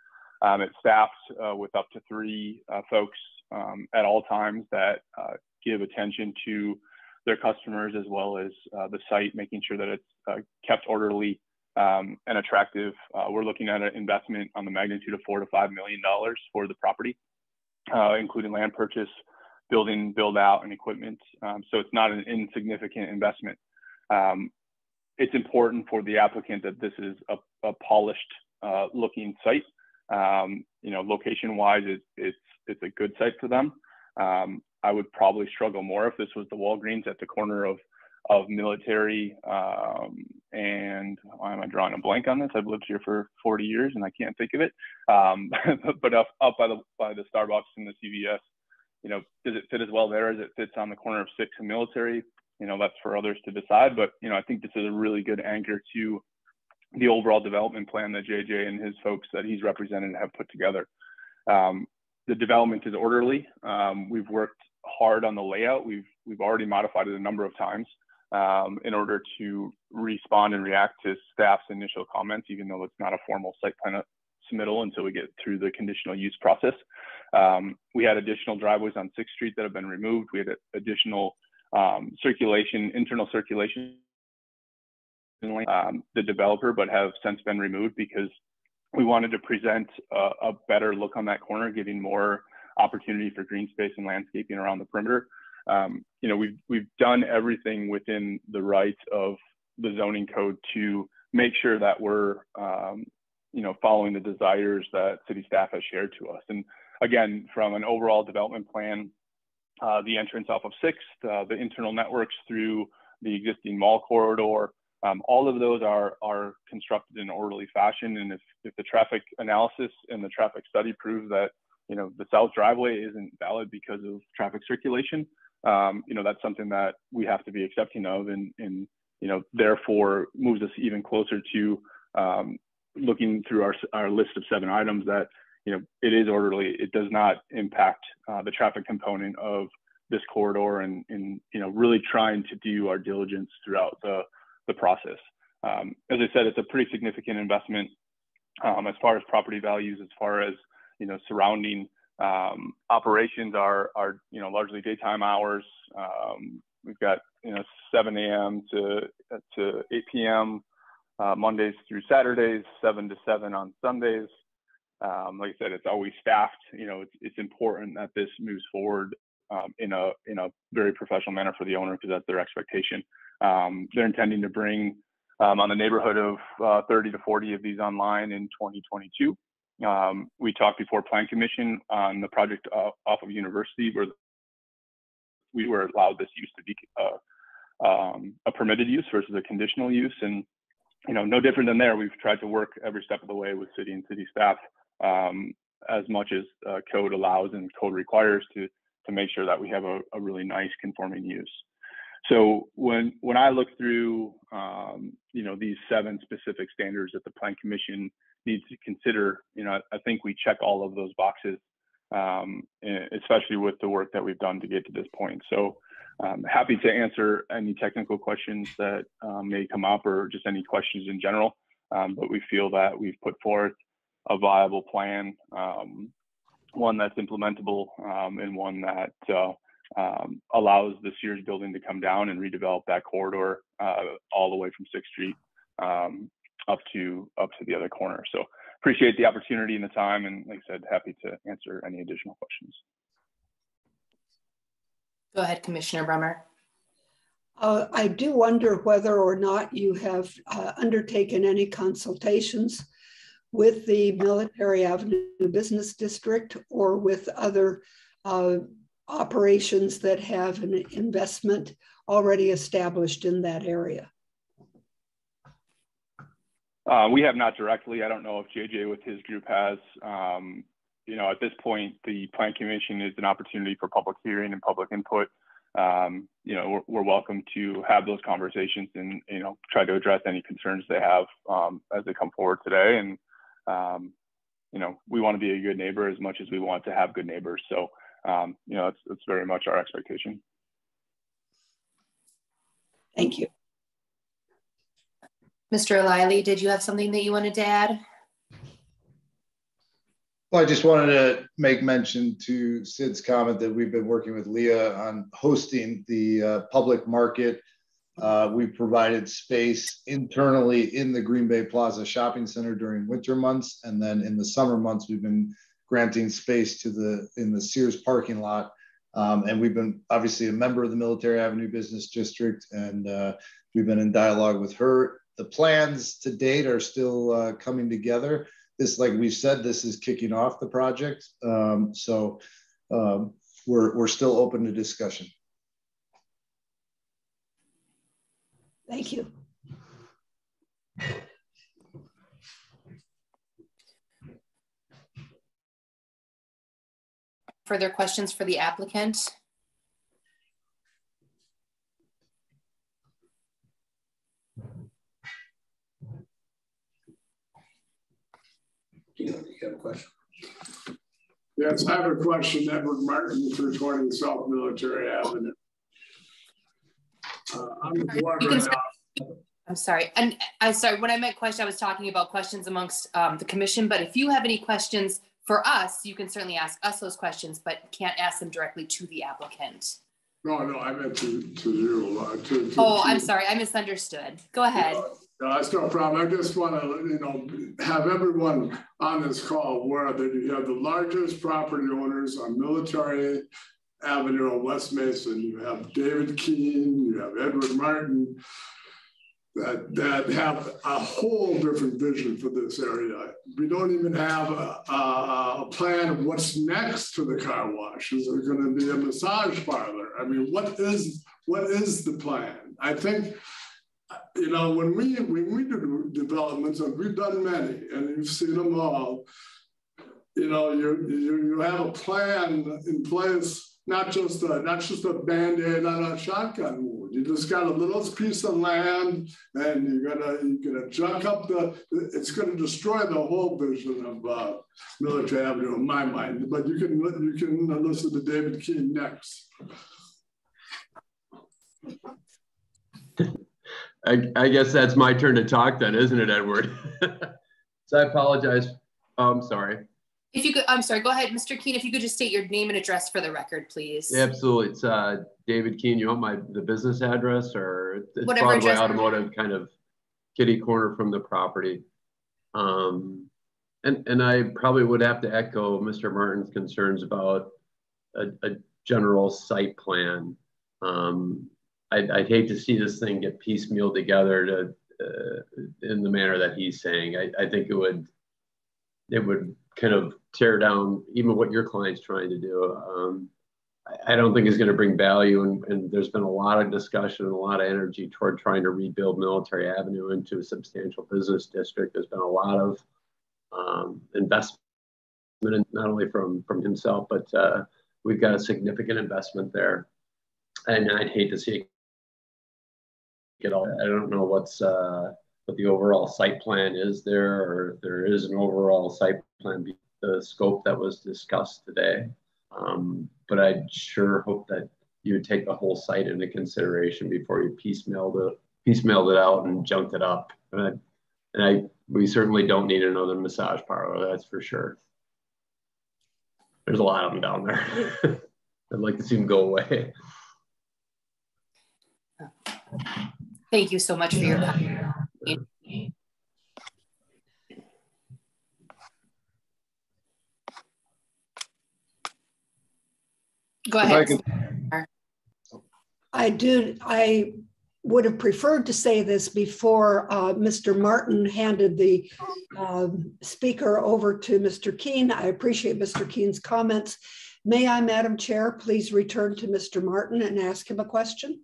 It staffs with up to 3 folks at all times that give attention to their customers, as well as the site, making sure that it's kept orderly and attractive. We're looking at an investment on the magnitude of $4 to $5 million for the property, including land purchase, building, build out, and equipment. So it's not an insignificant investment. It's important for the applicant that this is a polished looking site. Location wise, it's a good site for them. I would probably struggle more if this was the Walgreens at the corner of Military, and why am I drawing a blank on this? I've lived here for 40 years and I can't think of it. But up by the Starbucks and the CVS, does it fit as well there as it fits on the corner of 6th and Military? That's for others to decide. But I think this is a really good anchor to the overall development plan that JJ and his folks that he's represented have put together. The development is orderly. We've worked hard on the layout. We've already modified it a number of times in order to respond and react to staff's initial comments, even though it's not a formal site plan submittal until we get through the conditional use process. We had additional driveways on 6th Street that have been removed. We had additional internal circulation, the developer, but have since been removed because we wanted to present a better look on that corner, giving more opportunity for green space and landscaping around the perimeter. You know, we've done everything within the rights of the zoning code to make sure that we're, you know, following the desires that city staff has shared to us. And again, from an overall development plan, the entrance off of 6th, the internal networks through the existing mall corridor, all of those are constructed in an orderly fashion. And if the traffic analysis and the traffic study proves that, you know, the south driveway isn't valid because of traffic circulation, you know, that's something that we have to be accepting of, and you know, therefore moves us even closer to looking through our list of 7 items that, you know, it is orderly. It does not impact the traffic component of this corridor, and you know, really trying to do our diligence throughout the process. As I said, it's a pretty significant investment as far as property values, as far as, you know, surrounding operations are, you know, largely daytime hours. We've got, you know, 7 a.m. to 8 p.m. Mondays through Saturdays, 7 to 7 on Sundays. Like I said, it's always staffed. You know, it's important that this moves forward in a very professional manner for the owner, because that's their expectation. They're intending to bring on the neighborhood of 30 to 40 of these online in 2022. We talked before Plan Commission on the project off of University, where we were allowed this use to be a permitted use versus a conditional use. And, you know, no different than there, we've tried to work every step of the way with city and city staff as much as code allows and code requires to make sure that we have a really nice conforming use. So when I look through, you know, these 7 specific standards that the Plan Commission needs to consider, you know, I think we check all of those boxes, especially with the work that we've done to get to this point. So happy to answer any technical questions that may come up, or just any questions in general. But we feel that we've put forth a viable plan, one that's implementable, and one that allows the Sears building to come down and redevelop that corridor all the way from 6th Street up to the other corner. So appreciate the opportunity and the time, and like I said, happy to answer any additional questions. Go ahead, Commissioner Brummer. I do wonder whether or not you have undertaken any consultations with the Military Avenue Business District or with other operations that have an investment already established in that area. We have not directly. I don't know if JJ with his group has. You know, at this point, the Plan Commission is an opportunity for public hearing and public input. You know, we're welcome to have those conversations and, you know, try to address any concerns they have as they come forward today. And, you know, we want to be a good neighbor as much as we want to have good neighbors. So, you know, it's very much our expectation. Thank you. Mr. O'Leary, did you have something that you wanted to add? Well, I just wanted to make mention to Sid's comment that we've been working with Leah on hosting the public market. We provided space internally in the Green Bay Plaza Shopping Center during winter months. And then in the summer months, we've been granting space in the Sears parking lot. And we've been obviously a member of the Military Avenue Business District, and we've been in dialogue with her. The plans to date are still coming together. This, like we've said, this is kicking off the project. So we're still open to discussion. Thank you. Further questions for the applicant? You have a question? Yes, I have a question. Edward Martin for 20 South Military Avenue. I'm sorry. And I'm sorry, when I meant question, I was talking about questions amongst the commission, but if you have any questions for us, you can certainly ask us those questions, but can't ask them directly to the applicant. No, I meant to you. Oh, I'm sorry. I misunderstood. Go ahead. That's no problem. I just want to, have everyone on this call aware that you have the largest property owners on Military Avenue in West Mason. You have David Keene, you have Edward Martin, that have a whole different vision for this area. We don't even have a plan of what's next to the car wash. Is there going to be a massage parlor? I mean, what is the plan? I think, when we do developments, and we've done many, and you've seen them all, you have a plan in place. Not just a Band-Aid on a shotgun wound. You just got a little piece of land, and you're gonna junk up it's gonna destroy the whole vision of Military Avenue in my mind. But you can listen to David Keene next. I guess that's my turn to talk then, isn't it, Edward? So I apologize. Oh, I'm sorry. If you could, I'm sorry, go ahead, Mr. Keene, if you could just state your name and address for the record, please. Absolutely. It's David Keene. You want the business address, or it's whatever Broadway address. Automotive, kind of kitty corner from the property. And I probably would have to echo Mr. Martin's concerns about a general site plan. I'd hate to see this thing get piecemealed together in the manner that he's saying. I think it would kind of tear down even what your client's trying to do. I don't think it's going to bring value, and there's been a lot of discussion and a lot of energy toward trying to rebuild Military Avenue into a substantial business district. There's been a lot of investment, not only from himself, but we've got a significant investment there, and I'd hate to see it get all. I don't know what the overall site plan is there, or if there is an overall site plan, the scope that was discussed today. But I'd sure hope that you would take the whole site into consideration before you piecemealed it out and junked it up. We certainly don't need another massage parlor, that's for sure. There's a lot of them down there. I'd like to see them go away. Thank you so much for your comment. Go ahead. I would have preferred to say this before Mr. Martin handed the speaker over to Mr. Keene. I appreciate Mr. Keene's comments. May I, Madam Chair, please return to Mr. Martin and ask him a question?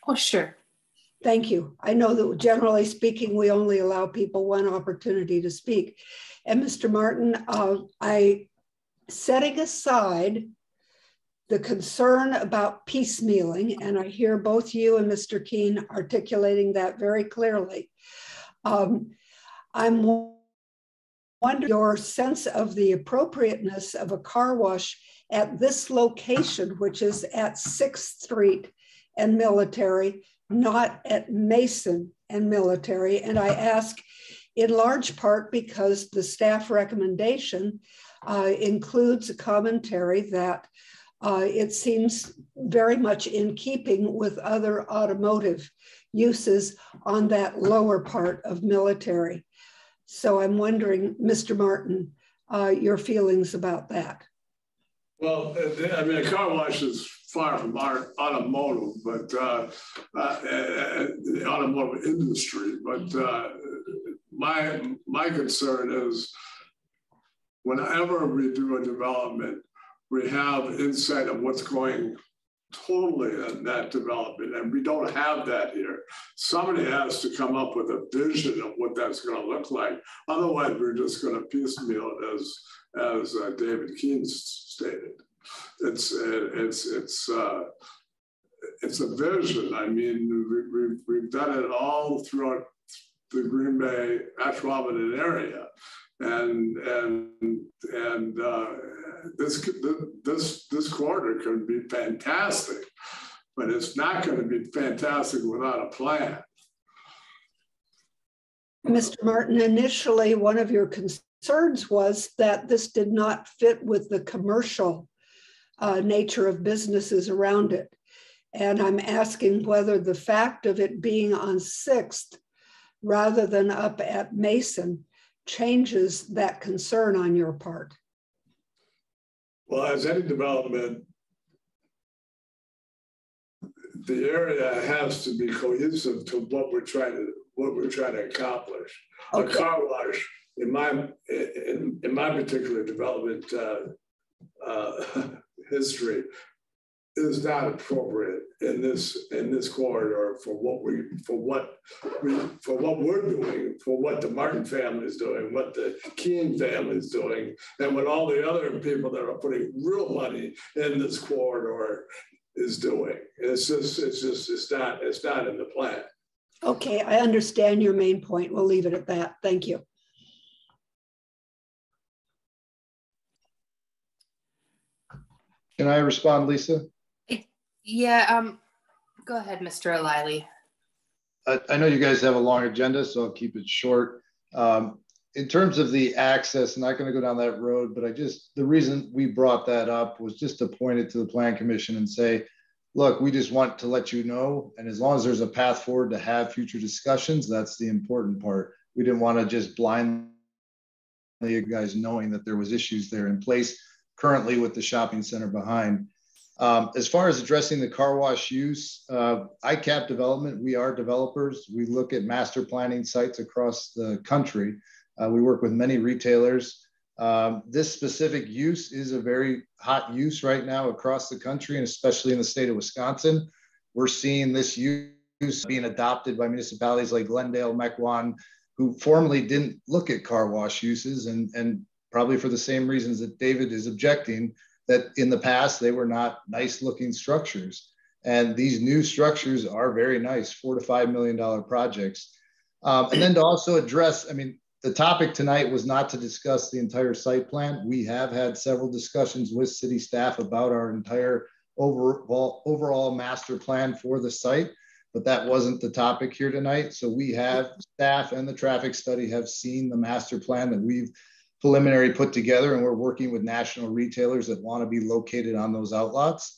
Oh, sure. Thank you. I know that generally speaking, we only allow people one opportunity to speak. And Mr. Martin, setting aside the concern about piecemealing, and I hear both you and Mr. Keene articulating that very clearly, I'm wondering your sense of the appropriateness of a car wash at this location, which is at 6th Street and Military, not at Mason and Military. And I ask in large part because the staff recommendation includes a commentary that it seems very much in keeping with other automotive uses on that lower part of Military. So I'm wondering, Mr. Martin, your feelings about that. Well, I mean, a car wash is far from our automotive, but the automotive industry. But my concern is whenever we do a development, we have insight of what's going totally in that development, and we don't have that here. Somebody has to come up with a vision of what that's going to look like. Otherwise, we're just going to piecemeal it, as David Keene stated. It's a vision. I mean, we've done it all throughout the Green Bay metropolitan area, and this quarter can be fantastic, but it's not going to be fantastic without a plan. Mr. Martin, initially, one of your concerns was that this did not fit with the commercial nature of businesses around it. And I'm asking whether the fact of it being on 6th rather than up at Mason changes that concern on your part? Well, as any development, the area has to be cohesive to what we're trying to accomplish. Okay. A car wash, in my particular development history, is not appropriate in this corridor for what we're doing, for what the Martin family is doing, what the Keene family is doing, and what all the other people that are putting real money in this corridor is doing. It's not in the plan. Okay, I understand your main point. We'll leave it at that. Thank you. Can I respond, Lisa? Yeah, go ahead, Mr. O'Leary. I know you guys have a long agenda, so I'll keep it short. In terms of the access, I'm not going to go down that road, but the reason we brought that up was just to point it to the Plan Commission and say, look, we just want to let you know, and as long as there's a path forward to have future discussions, that's the important part. We didn't want to just blindly you guys knowing that there was issues there in place currently with the shopping center behind. As far as addressing the car wash use, ICAP development, we are developers. We look at master planning sites across the country. We work with many retailers. This specific use is a very hot use right now across the country, and especially in the state of Wisconsin. We're seeing this use being adopted by municipalities like Glendale, Mequon, who formerly didn't look at car wash uses, and probably for the same reasons that David is objecting, that in the past, they were not nice looking structures. And these new structures are very nice, $4 to $5 million projects. And then to also address, I mean, the topic tonight was not to discuss the entire site plan. We have had several discussions with city staff about our entire overall master plan for the site, but that wasn't the topic here tonight. So we have staff and the traffic study have seen the master plan that we've preliminary put together, and we're working with national retailers that want to be located on those outlots.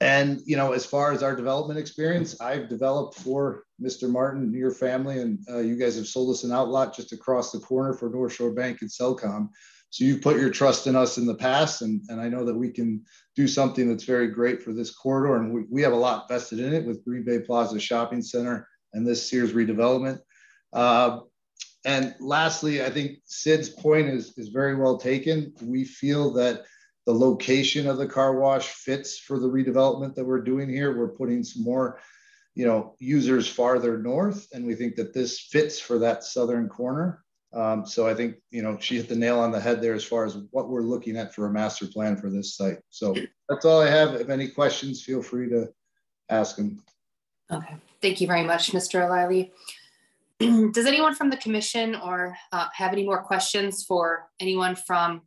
And, you know, as far as our development experience, I've developed for Mr. Martin and your family, and you guys have sold us an outlot just across the corner for North Shore Bank and Cellcom. So you put your trust in us in the past, and I know that we can do something that's very great for this corridor, and we have a lot vested in it with Green Bay Plaza Shopping Center and this Sears redevelopment. And lastly, I think Sid's point is very well taken. We feel that the location of the car wash fits for the redevelopment that we're doing here. We're putting some more, you know, users farther north, and we think that this fits for that southern corner. So I think, you know, she hit the nail on the head there as far as what we're looking at for a master plan for this site. So that's all I have. If any questions, feel free to ask them. Okay, thank you very much, Mr. O'Leary. Does anyone from the commission or have any more questions for anyone from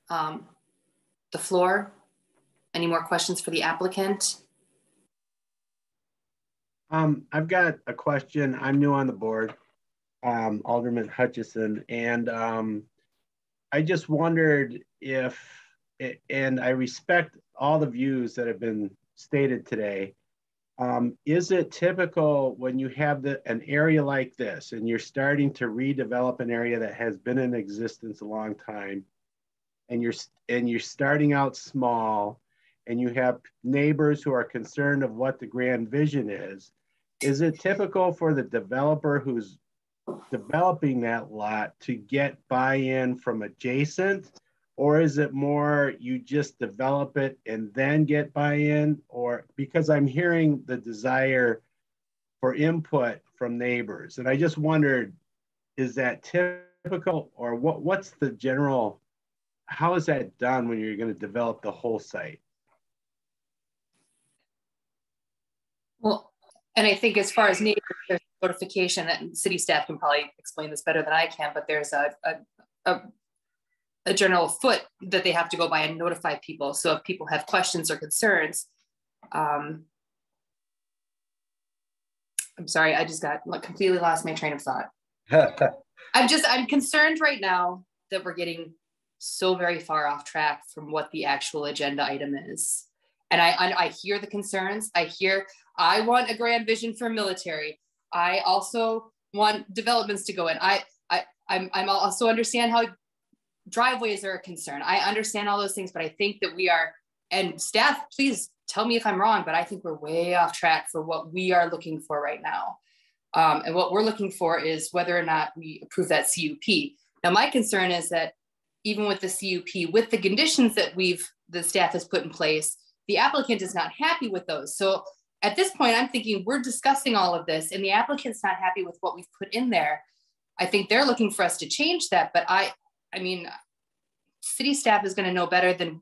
the floor? Any more questions for the applicant? I've got a question. I'm new on the board, Alderman Hutchison, and I just wondered if, and I respect all the views that have been stated today, is it typical when you have an area like this and you're starting to redevelop an area that has been in existence a long time, and you're starting out small, and you have neighbors who are concerned of what the grand vision is it typical for the developer who's developing that lot to get buy-in from adjacent? Or is it more you just develop it and then get buy-in? Or because I'm hearing the desire for input from neighbors. And I just wondered, is that typical, or what's the general, how is that done when you're going to develop the whole site? Well, and I think as far as neighbors, there's notification, and city staff can probably explain this better than I can, but there's a general foot that they have to go by and notify people. So if people have questions or concerns, I'm sorry, I just got completely lost my train of thought. I'm concerned right now that we're getting so very far off track from what the actual agenda item is. And I hear the concerns. I want a grand vision for military. I also want developments to go in. I'm also understand how driveways are a concern. I understand all those things, but I think that we are, and staff, please tell me if I'm wrong, but I think we're way off track for what we are looking for right now. And what we're looking for is whether or not we approve that CUP. Now, my concern is that even with the CUP, with the conditions that the staff has put in place, the applicant is not happy with those. So at this point, I'm thinking we're discussing all of this and the applicant's not happy with what we've put in there. I think they're looking for us to change that, but I mean, city staff is going to know better than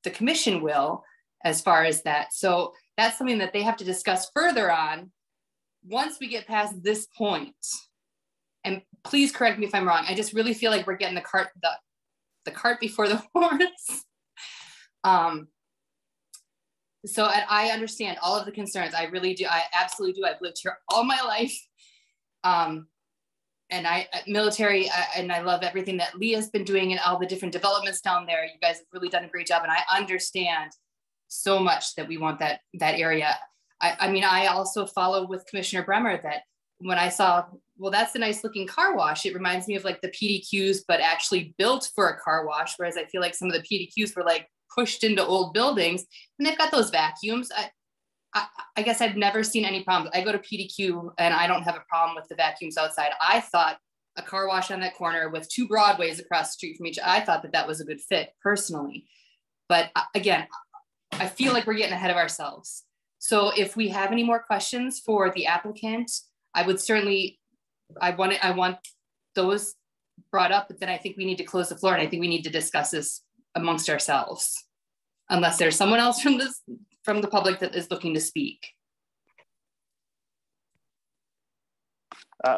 the commission will as far as that. So that's something that they have to discuss further on once we get past this point. And please correct me if I'm wrong. I just really feel like we're getting the cart before the horse. So I understand all of the concerns. I really do. I absolutely do. I've lived here all my life. And military, and I love everything that Leah's been doing and all the different developments down there. You guys have really done a great job. And I understand so much that we want that area. I mean, I also follow with Commissioner Bremer that when I saw, well, that's a nice looking car wash. It reminds me of like the PDQs, but actually built for a car wash. Whereas I feel like some of the PDQs were like pushed into old buildings and they've got those vacuums. I guess I've never seen any problems. I go to PDQ and I don't have a problem with the vacuums outside. I thought a car wash on that corner with 2 Broadways across the street from each, I thought that was a good fit personally. But again, I feel like we're getting ahead of ourselves. So if we have any more questions for the applicant, I would certainly, I want those brought up, but then I think we need to close the floor and I think we need to discuss this amongst ourselves. Unless there's someone else from the public that is looking to speak.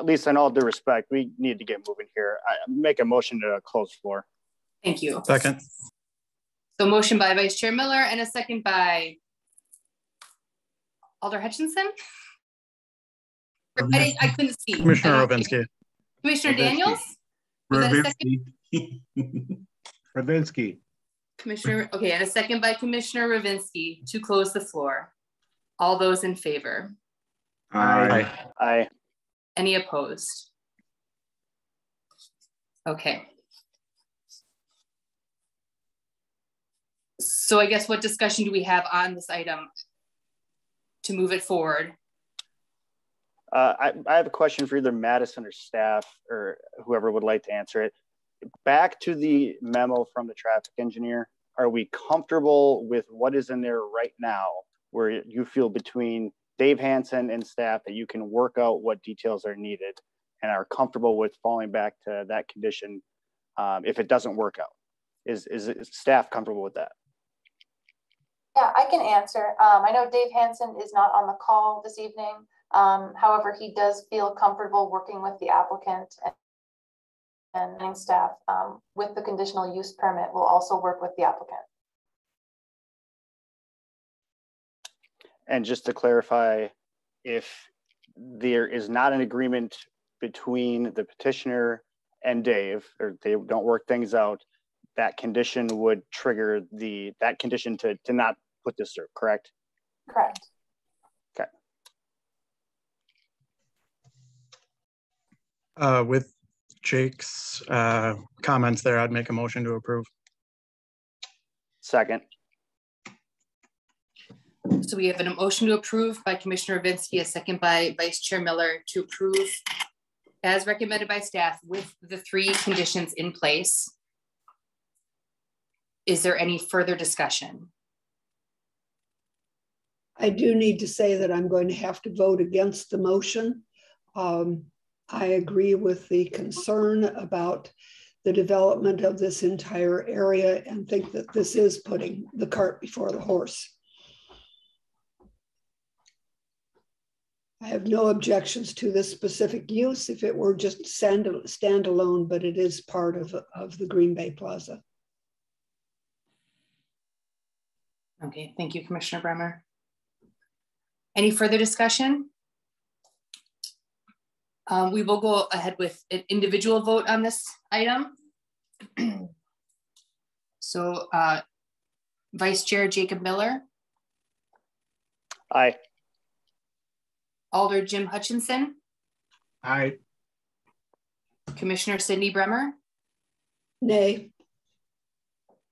Lisa, in all due respect, we need to get moving here. I make a motion to close floor. Thank you. Second. So motion by Vice Chair Miller and a second by Alder Hutchinson. I couldn't see. Commissioner Rovinsky. Commissioner Daniels? Was that a second? Rovinsky. Commissioner, okay, and a second by Commissioner Rovinsky to close the floor. All those in favor? Aye. Aye. Any opposed? Okay. So I guess what discussion do we have on this item to move it forward? I have a question for either Madison or staff or whoever would like to answer it. Back to the memo from the traffic engineer, are we comfortable with what is in there right now where you feel between Dave Hansen and staff that you can work out what details are needed and are comfortable with falling back to that condition if it doesn't work out? Is staff comfortable with that? Yeah, I can answer. I know Dave Hansen is not on the call this evening. However, he does feel comfortable working with the applicant and staff with the conditional use permit. Will also work with the applicant. And just to clarify, if there is not an agreement between the petitioner and Dave, or they don't work things out, that condition would trigger that condition to not put this through, correct? Correct. Okay. With Jake's comments there, I'd make a motion to approve. Second. So we have a motion to approve by Commissioner Rovinsky, a second by Vice Chair Miller to approve as recommended by staff with the 3 conditions in place. Is there any further discussion? I do need to say that I'm going to have to vote against the motion. I agree with the concern about the development of this entire area and think that this is putting the cart before the horse. I have no objections to this specific use if it were just standalone, but it is part of the Green Bay Plaza. Okay, thank you, Commissioner Bremer. Any further discussion? We will go ahead with an individual vote on this item. So Vice Chair Jacob Miller. Aye. Alder Jim Hutchinson. Aye. Commissioner Cindy Bremer. Nay.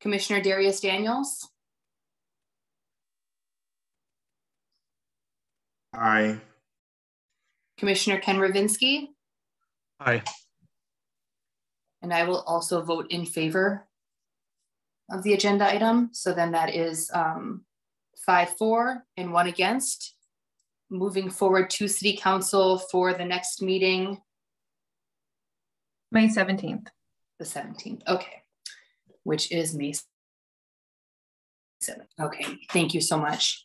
Commissioner Darius Daniels. Aye. Commissioner Ken Ravinsky. Aye. And I will also vote in favor of the agenda item. So then that is 5-4 and 1 against. Moving forward to City Council for the next meeting. May 17th. The 17th, okay. Which is May 7th. Okay, thank you so much.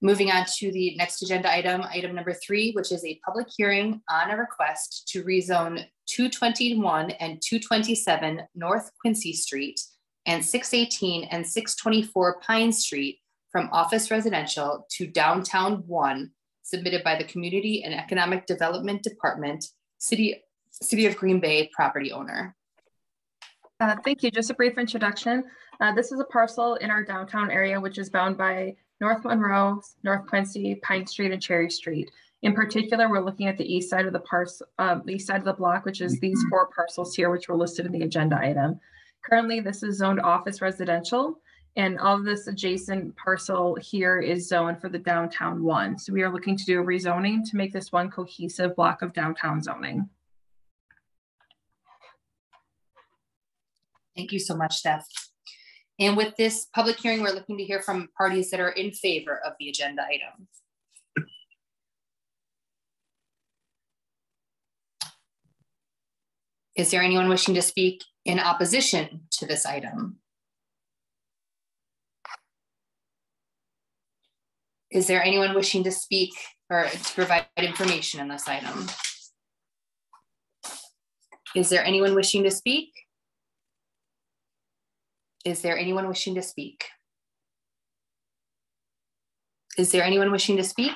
Moving on to the next agenda item, item number 3, which is a public hearing on a request to rezone 221 and 227 North Quincy Street and 618 and 624 Pine Street from office residential to downtown 1, submitted by the Community and Economic Development Department, City of Green Bay property owner. Thank you. Just a brief introduction. This is a parcel in our downtown area, which is bound by North Monroe, North Quincy, Pine Street, and Cherry Street. In particular, we're looking at the east side of the parcel, the east side of the block, which is these 4 parcels here, which were listed in the agenda item. Currently, this is zoned office residential, and all of this adjacent parcel here is zoned for the downtown 1. So we are looking to do a rezoning to make this one cohesive block of downtown zoning. Thank you so much, Steph. And with this public hearing, we're looking to hear from parties that are in favor of the agenda item. Is there anyone wishing to speak in opposition to this item? Is there anyone wishing to speak or to provide information on this item? Is there anyone wishing to speak? Is there anyone wishing to speak? Is there anyone wishing to speak?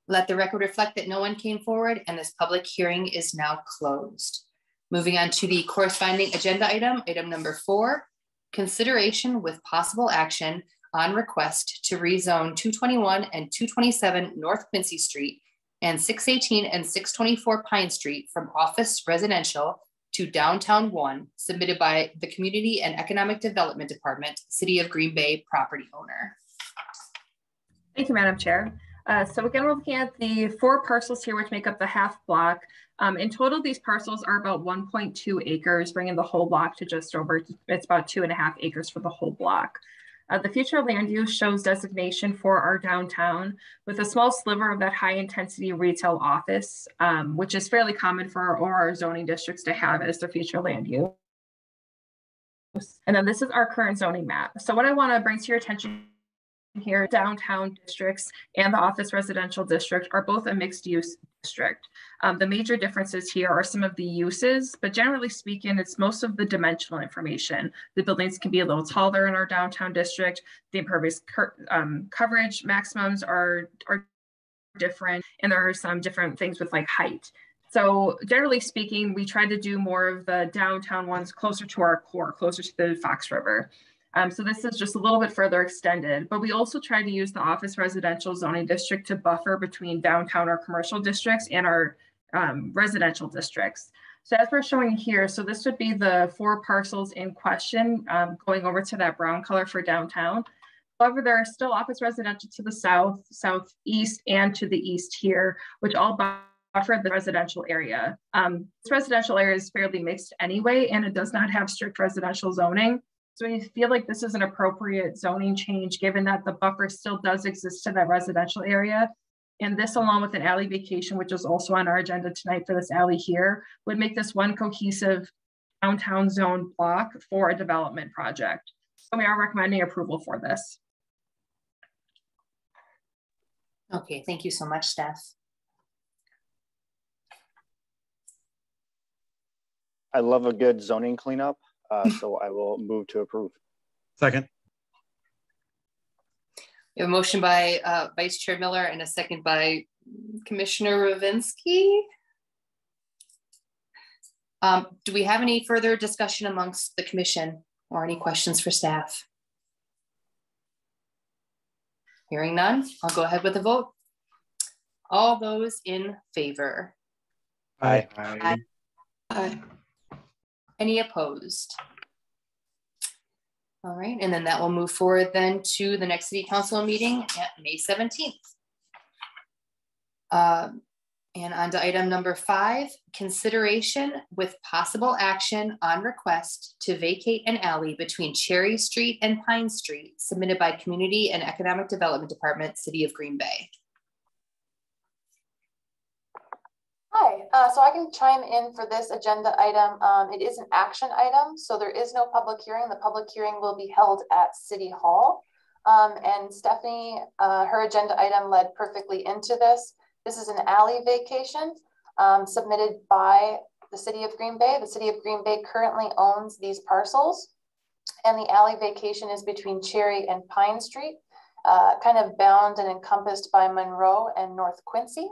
Let the record reflect that no one came forward and this public hearing is now closed. Moving on to the corresponding agenda item, item number 4, consideration with possible action on request to rezone 221 and 227 North Quincy Street and 618 and 624 Pine Street from office residential to downtown 1, submitted by the Community and Economic Development Department, City of Green Bay property owner. Thank you, Madam Chair. So again, we're looking at the 4 parcels here, which make up the half block. In total, these parcels are about 1.2 acres, bringing the whole block to just over, it's about 2.5 acres for the whole block. The future land use shows designation for our downtown with a small sliver of that high intensity retail office, which is fairly common for our zoning districts to have as their future land use. And then this is our current zoning map. So what I want to bring to your attention here, downtown districts and the office residential district are both a mixed use district. The major differences here are some of the uses, but generally speaking, it's most of the dimensional information. The buildings can be a little taller in our downtown district. The impervious coverage maximums are different, and there are some different things with like height. So generally speaking, we try to do more of the downtown ones closer to our core, closer to the Fox River. So this is just a little bit further extended, but we also try to use the office residential zoning district to buffer between downtown or commercial districts and our residential districts. So as we're showing here, so this would be the 4 parcels in question, going over to that brown color for downtown. However, there are still office residential to the south, southeast, and to the east here, which all buffer the residential area. This residential area is fairly mixed anyway, and it does not have strict residential zoning. So we feel like this is an appropriate zoning change, given that the buffer still does exist to that residential area. And this, along with an alley vacation, which is also on our agenda tonight for this alley here, would make this one cohesive downtown zone block for a development project. So we are recommending approval for this. Okay, thank you so much, Steph. I love a good zoning cleanup, so I will move to approve. Second. We have a motion by Vice Chair Miller and a second by Commissioner Ravinsky. Do we have any further discussion amongst the commission or any questions for staff? Hearing none, I'll go ahead with the vote. All those in favor? Aye. Aye. Aye. Any opposed? All right, and then that will move forward then to the next city council meeting at May 17th. And on to item number 5, consideration with possible action on request to vacate an alley between Cherry Street and Pine Street, submitted by Community and Economic Development Department, City of Green Bay. Hi, so I can chime in for this agenda item. It is an action item, so there is no public hearing. The public hearing will be held at City Hall. And Stephanie, her agenda item led perfectly into this. This is an alley vacation submitted by the City of Green Bay. The City of Green Bay currently owns these parcels, and the alley vacation is between Cherry and Pine Street, kind of bound and encompassed by Monroe and North Quincy.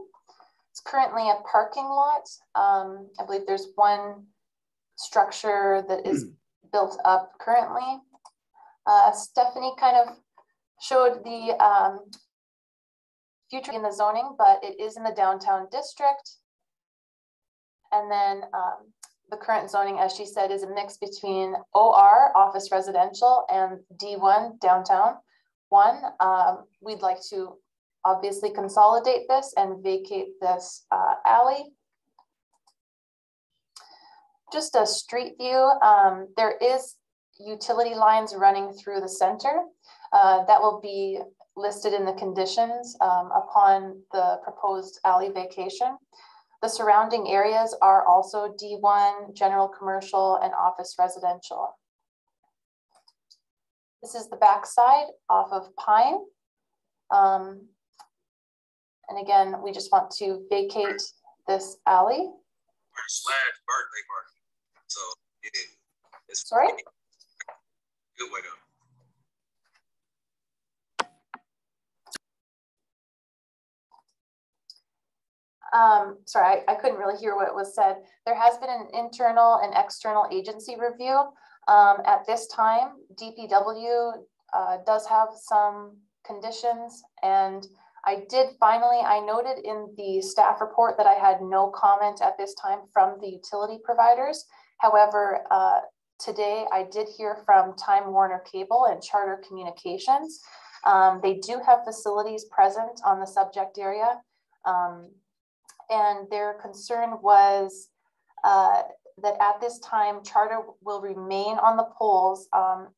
It's currently a parking lot. I believe there's one structure that is built up currently. Stephanie kind of showed the future in the zoning, but it is in the downtown district. And then the current zoning, as she said, is a mix between OR, office residential, and D1, downtown 1. We'd like to obviously consolidate this and vacate this alley. Just a street view, there is utility lines running through the center. That will be listed in the conditions upon the proposed alley vacation. The surrounding areas are also D1, general commercial, and office residential. This is the backside off of Pine. And again, we just want to vacate this alley. Birthday party. So it's sorry? Good way to. Sorry, I couldn't really hear what was said. There has been an internal and external agency review. At this time, DPW does have some conditions, and I noted in the staff report that I had no comment at this time from the utility providers. However, today I did hear from Time Warner Cable and Charter Communications. They do have facilities present on the subject area. And their concern was that at this time, Charter will remain on the poles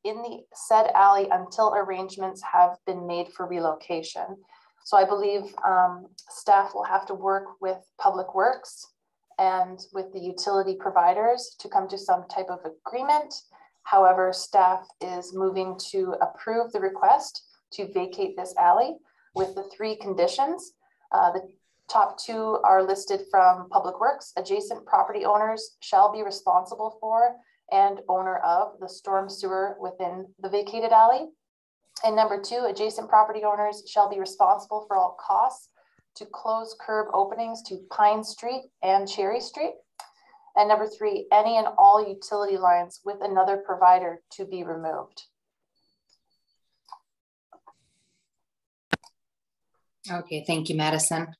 in the said alley until arrangements have been made for relocation. So I believe staff will have to work with Public Works and with the utility providers to come to some type of agreement. However, staff is moving to approve the request to vacate this alley with the 3 conditions. The top 2 are listed from Public Works. Adjacent property owners shall be responsible for and owner of the storm sewer within the vacated alley. And number 2, adjacent property owners shall be responsible for all costs to close curb openings to Pine Street and Cherry Street. And number 3, any and all utility lines with another provider to be removed. Okay, thank you, Madison.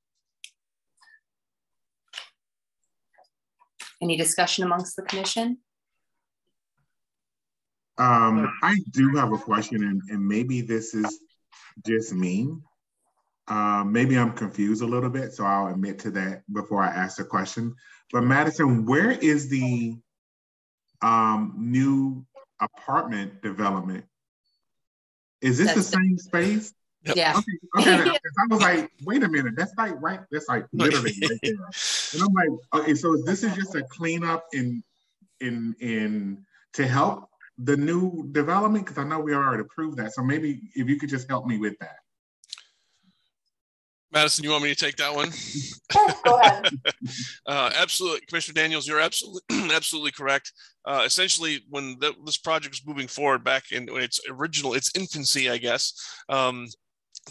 Any discussion amongst the commission? I do have a question, and maybe this is just me. Maybe I'm confused a little bit, so I'll admit to that before I ask the question. But Madison, where is the new apartment development? Is this the same space? Yeah. Okay. I was like, wait a minute, that's like right, that's like literally right there. And I'm like, okay, so this is just a cleanup in to help the new development? Because I know we already approved that. So maybe if you could just help me with that. Madison, you want me to take that one? Sure, go ahead. Absolutely, Commissioner Daniels, you're absolutely correct. Essentially, when this project was moving forward back in its infancy, I guess,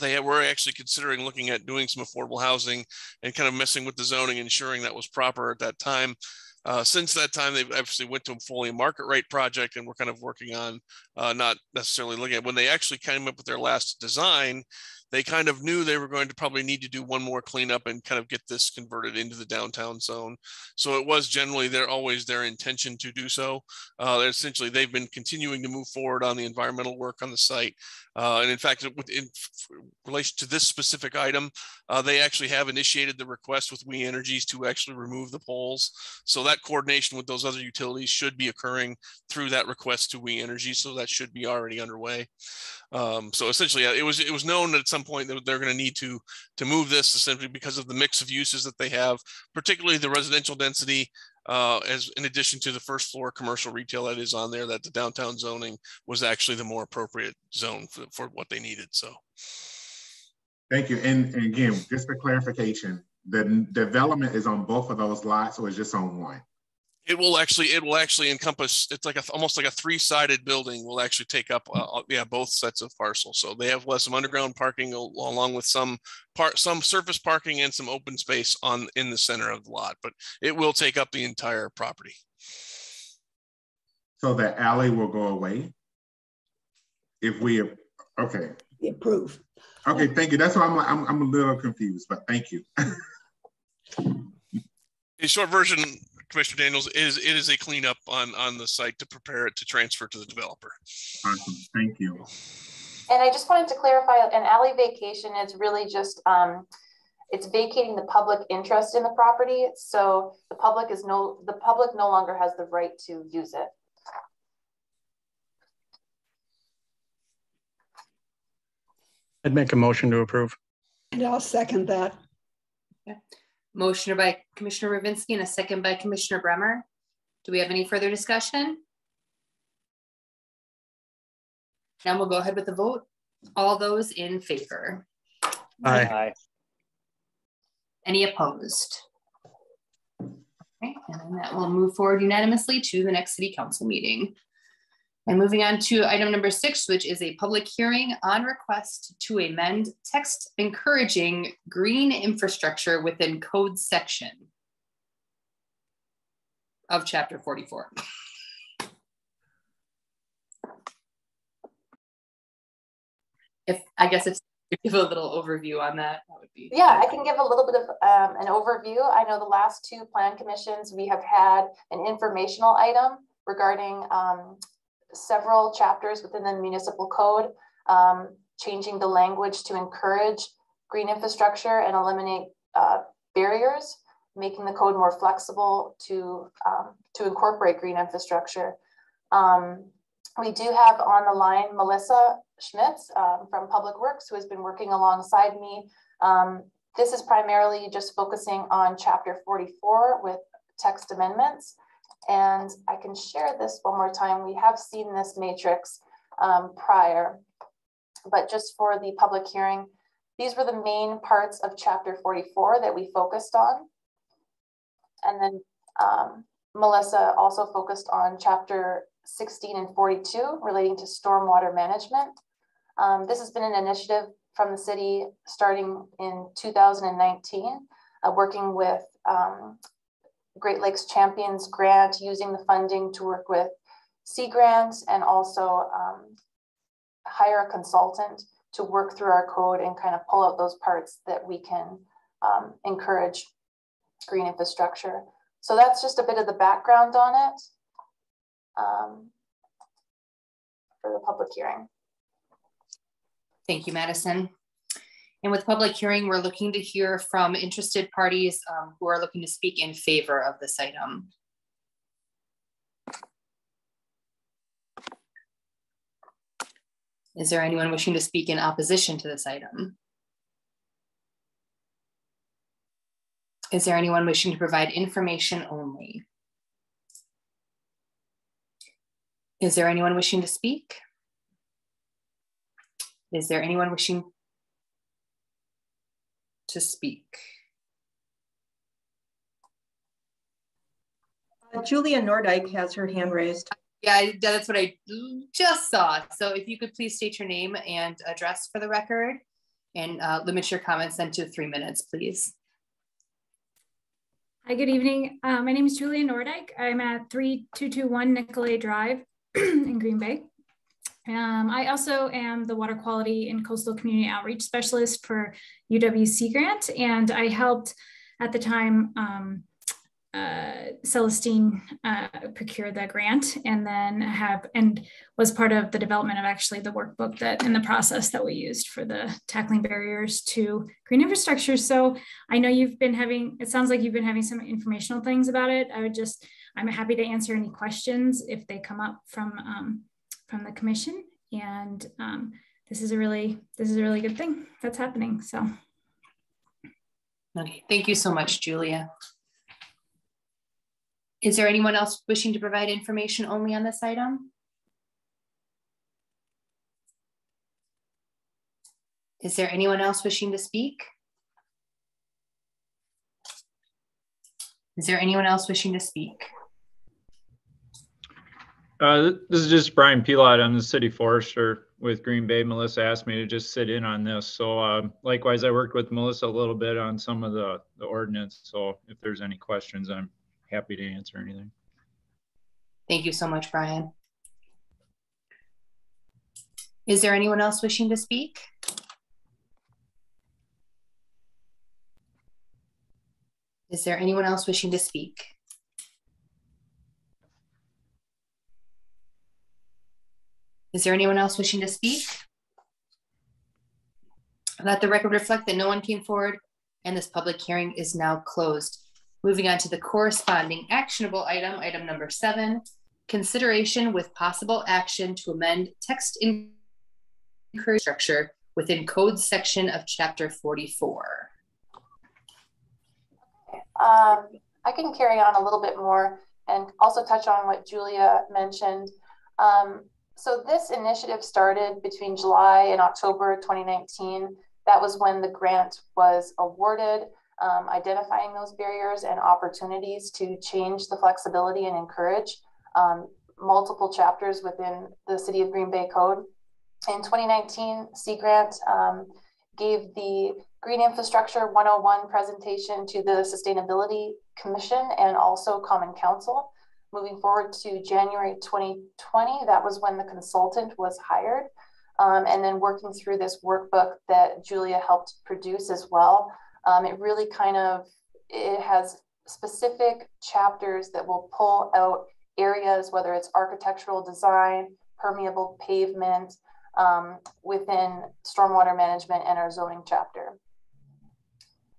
they were actually considering looking at doing some affordable housing and kind of messing with the zoning, ensuring that was proper at that time. Since that time, they've obviously went to a fully market rate project, and we're kind of working on not necessarily looking at when they actually came up with their last design. they kind of knew they were going to probably need to do one more cleanup and kind of get this converted into the downtown zone. So it was generally always their intention to do so. Essentially, they've been continuing to move forward on the environmental work on the site. And in fact, in relation to this specific item, they actually have initiated the request with We Energies to actually remove the poles. So that coordination with those other utilities should be occurring through that request to We Energies. So that should be already underway. So essentially, it was known at some point that they're going to need to move this, essentially because of the mix of uses that they have, particularly the residential density, as in addition to the first floor commercial retail that is on there, that the downtown zoning was actually the more appropriate zone for what they needed. So thank you. And again, just for clarification, the development is on both of those lots, or is just on one? It will actually encompass, it's like almost like a three-sided building will actually take up both sets of parcels. So they have some underground parking along with some surface parking and some open space in the center of the lot, but it will take up the entire property. So the alley will go away if we, okay. Approve. Okay, thank you. That's why I'm a little confused, but thank you. In short version, Commissioner Daniels, it is a cleanup on the site to prepare it to transfer to the developer. Awesome. Thank you. And I just wanted to clarify, an alley vacation is really just it's vacating the public interest in the property. So the public no longer has the right to use it. I'd make a motion to approve. And I'll second that. Okay. Motion by Commissioner Ravinsky and a second by Commissioner Bremer. Do we have any further discussion? Now we'll go ahead with the vote. All those in favor? Aye. Aye. Any opposed? Okay, and then that will move forward unanimously to the next City Council meeting. And moving on to item number 6, which is a public hearing on request to amend text encouraging green infrastructure within code section of chapter 44. If give a little overview on that, that would be. Yeah, I can give a little bit of an overview. I know the last 2 plan commissions, we have had an informational item regarding several chapters within the municipal code, changing the language to encourage green infrastructure and eliminate barriers, making the code more flexible to incorporate green infrastructure. We do have on the line Melissa Schmitz from Public Works, who has been working alongside me. This is primarily just focusing on chapter 44 with text amendments. And I can share this one more time. We have seen this matrix prior, but just for the public hearing, these were the main parts of chapter 44 that we focused on. And then Melissa also focused on chapter 16 and 42 relating to stormwater management. This has been an initiative from the city starting in 2019, working with Great Lakes Champions Grant, using the funding to work with Sea Grants and also hire a consultant to work through our code and kind of pull out those parts that we can encourage green infrastructure. So that's just a bit of the background on it for the public hearing. Thank you, Madison. And with public hearing, we're looking to hear from interested parties who are looking to speak in favor of this item. Is there anyone wishing to speak in opposition to this item? Is there anyone wishing to provide information only? Is there anyone wishing to speak? Is there anyone wishing to speak? Julia Nordyke has her hand raised. Yeah, that's what I just saw. So if you could please state your name and address for the record and limit your comments then to 3 minutes, please. Hi, good evening. My name is Julia Nordyke. I'm at 3221 Nicolay Drive in Green Bay. I also am the Water Quality and Coastal Community Outreach Specialist for UWC grant, and I helped at the time Celestine procure the grant, and then was part of the development of actually the workbook that in the process that we used for the tackling barriers to green infrastructure. So I know it sounds like you've been having some informational things about it. I'm happy to answer any questions if they come up from the commission. And this is a really good thing that's happening. So. Okay, thank you so much, Julia. Is there anyone else wishing to provide information only on this item? Is there anyone else wishing to speak? Is there anyone else wishing to speak? This is just Brian Pilot. I'm the city forester with Green Bay. Melissa asked me to just sit in on this. So likewise, I worked with Melissa a little bit on some of the ordinance. So if there's any questions, I'm happy to answer anything. Thank you so much, Brian. Is there anyone else wishing to speak? Is there anyone else wishing to speak? Is there anyone else wishing to speak? Let the record reflect that no one came forward and this public hearing is now closed. Moving on to the corresponding actionable item, item number 7, consideration with possible action to amend text inquiry structure within code section of chapter 44. I can carry on a little bit more and also touch on what Julia mentioned. So this initiative started between July and October 2019. That was when the grant was awarded, identifying those barriers and opportunities to change the flexibility and encourage multiple chapters within the City of Green Bay Code. In 2019, Sea Grant gave the Green Infrastructure 101 presentation to the Sustainability Commission and also Common Council. Moving forward to January 2020, that was when the consultant was hired. And then working through this workbook that Julia helped produce as well. It really it has specific chapters that will pull out areas, whether it's architectural design, permeable pavement, within stormwater management and our zoning chapter.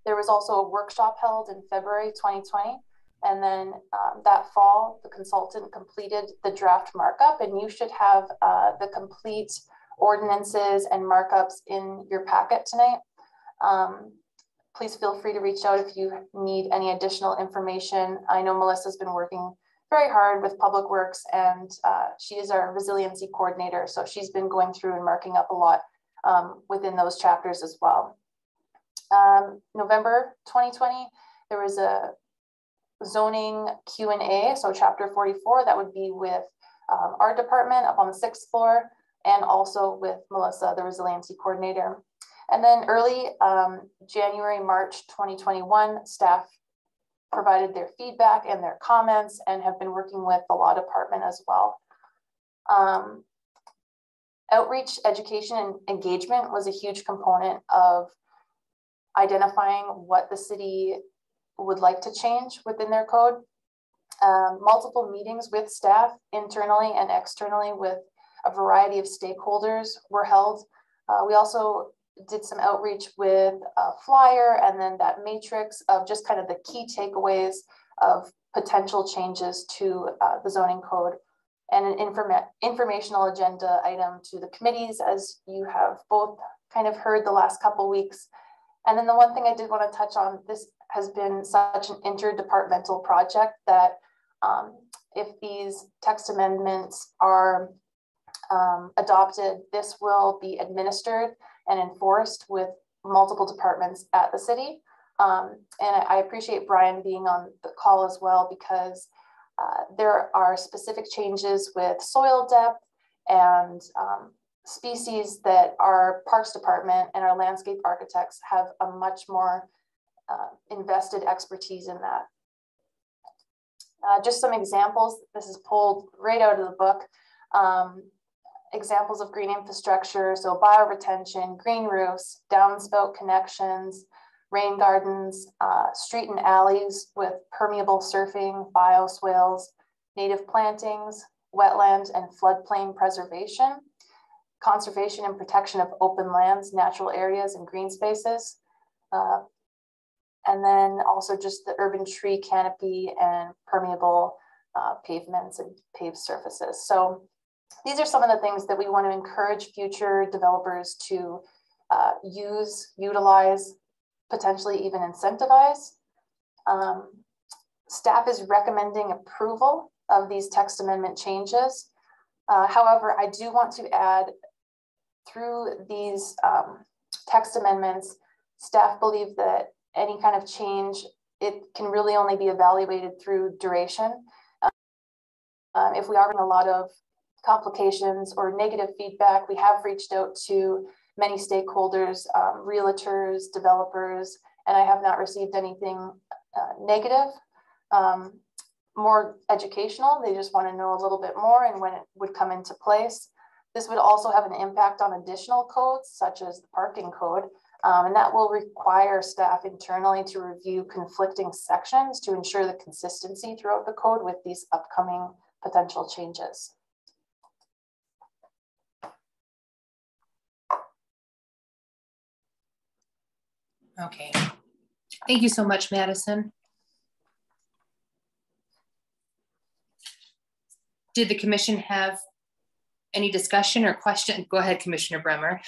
There was also a workshop held in February 2020. And then that fall, the consultant completed the draft markup, and you should have the complete ordinances and markups in your packet tonight. Please feel free to reach out if you need any additional information. I know Melissa's been working very hard with Public Works, and she is our resiliency coordinator. So she's been going through and marking up a lot within those chapters as well. November 2020, there was a zoning Q&A, so chapter 44, that would be with our department up on the 6th floor, and also with Melissa, the resiliency coordinator. And then early January, March 2021, staff provided their feedback and their comments and have been working with the law department as well. Outreach, education, and engagement was a huge component of identifying what the city would like to change within their code. Multiple meetings with staff internally and externally with a variety of stakeholders were held. We also did some outreach with a flyer and then that matrix of just kind of the key takeaways of potential changes to the zoning code, and an informational agenda item to the committees, as you have both kind of heard the last couple weeks. And then the one thing I did want to touch on, this has been such an interdepartmental project that if these text amendments are adopted, this will be administered and enforced with multiple departments at the city. And I appreciate Brian being on the call as well, because there are specific changes with soil depth and species that our Parks Department and our landscape architects have a much more invested expertise in that. Just some examples. This is pulled right out of the book. examples of green infrastructure, so bioretention, green roofs, downspout connections, rain gardens, street and alleys with permeable surfing, bioswales, native plantings, wetland and floodplain preservation, conservation and protection of open lands, natural areas, and green spaces. And then also just the urban tree canopy and permeable pavements and paved surfaces. So these are some of the things that we want to encourage future developers to use, utilize, potentially even incentivize. Staff is recommending approval of these text amendment changes. However, I do want to add, through these text amendments, staff believe that any kind of change, it can really only be evaluated through duration. If we are in a lot of complications or negative feedback, we have reached out to many stakeholders, realtors, developers, and I have not received anything negative. More educational, they just want to know a little bit more and when it would come into place. This would also have an impact on additional codes, such as the parking code, and that will require staff internally to review conflicting sections to ensure the consistency throughout the code with these upcoming potential changes. Okay, thank you so much, Madison. Did the commission have any discussion or question? Go ahead, Commissioner Bremer.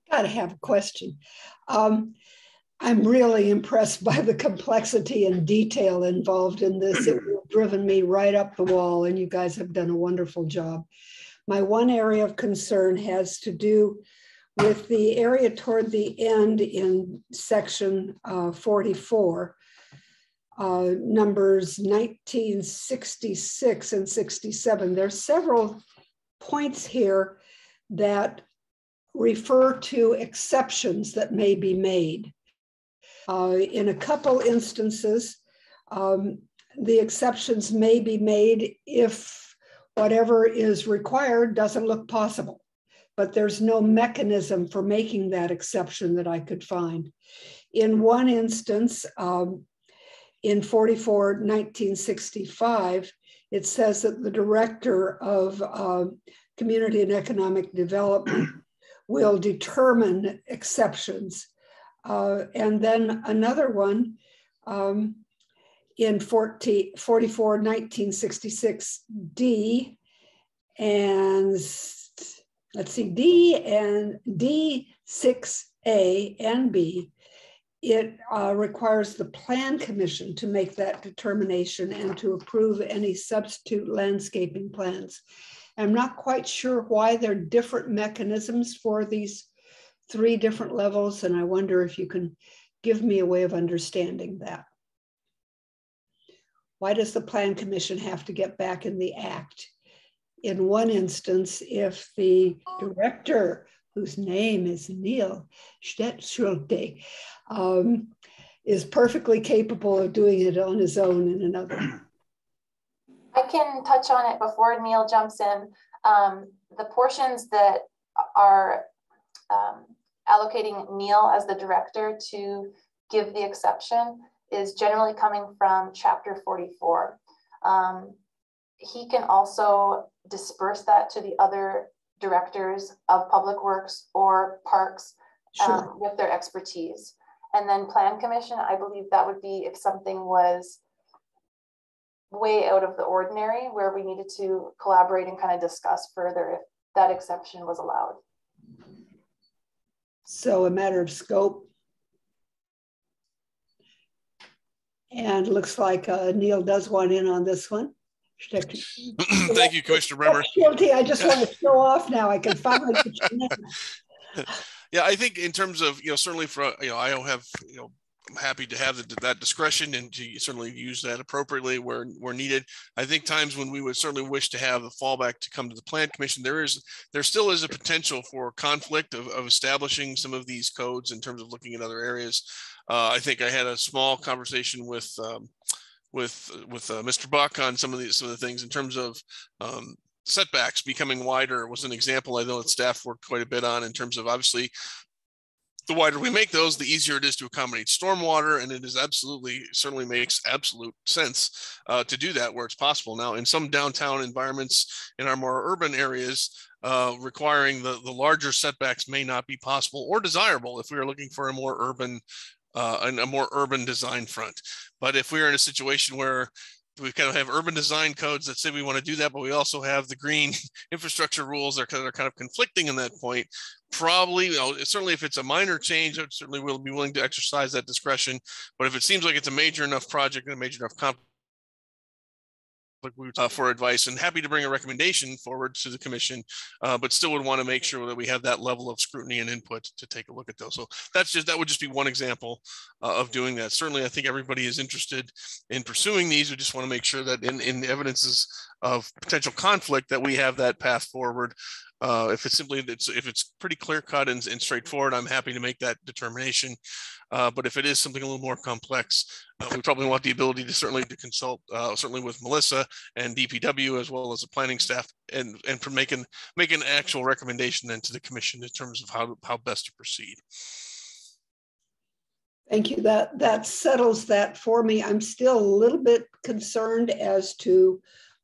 Gotta have a question. I'm really impressed by the complexity and detail involved in this. It would have driven me right up the wall, and you guys have done a wonderful job. My one area of concern has to do with the area toward the end in section 44, numbers 1966 and 67. There's several points here that refer to exceptions that may be made. In a couple instances, the exceptions may be made if whatever is required doesn't look possible, but there's no mechanism for making that exception that I could find. In one instance, in 44-1965, it says that the director of Community and Economic Development will determine exceptions. And then another one in 44-1966D, and let's see, D and D6A and B, it requires the Plan Commission to make that determination and to approve any substitute landscaping plans. I'm not quite sure why there are different mechanisms for these three different levels, and I wonder if you can give me a way of understanding that. Why does the Plan Commission have to get back in the act? In one instance, if the director, whose name is Neil Stettschulte, is perfectly capable of doing it on his own in another. I can touch on it before Neil jumps in. The portions that are allocating Neil as the director to give the exception is generally coming from Chapter 44. He can also disperse that to the other directors of Public Works or Parks with their expertise. And then Plan Commission, I believe that would be if something was way out of the ordinary where we needed to collaborate and kind of discuss further if that exception was allowed. So a matter of scope. And looks like Neil does want in on this one. Thank you, Commissioner Bremer. I just want to show off now. I can finally put your name. Yeah, I think in terms of, certainly for, I don't have, I'm happy to have that discretion and to certainly use that appropriately where needed. I think times when we would certainly wish to have the fallback to come to the Plan Commission, there still is a potential for conflict of establishing some of these codes in terms of looking at other areas. I think I had a small conversation with Mr. Buck on some of the things in terms of setbacks becoming wider was an example I know that staff worked quite a bit on, in terms of, obviously, the wider we make those, the easier it is to accommodate stormwater, and it is certainly makes absolute sense to do that where it's possible. Now, in some downtown environments, in our more urban areas, requiring the larger setbacks may not be possible or desirable if we are looking for a more urban design front. But if we're in a situation where we kind of have urban design codes that say we want to do that, but we also have the green infrastructure rules that are kind of conflicting in that point, probably, certainly if it's a minor change, I certainly will be willing to exercise that discretion. But if it seems like it's a major enough project and a major enough conflict, for advice, and happy to bring a recommendation forward to the commission, but still would want to make sure that we have that level of scrutiny and input to take a look at those. So that would just be one example of doing that. Certainly, I think everybody is interested in pursuing these. We just want to make sure that in the evidences of potential conflict that we have that path forward. If it's pretty clear cut and straightforward, I'm happy to make that determination. But if it is something a little more complex, we probably want the ability to certainly consult certainly with Melissa and DPW, as well as the planning staff, and for make an actual recommendation then to the commission in terms of how best to proceed. Thank you. That settles that for me. I'm still a little bit concerned as to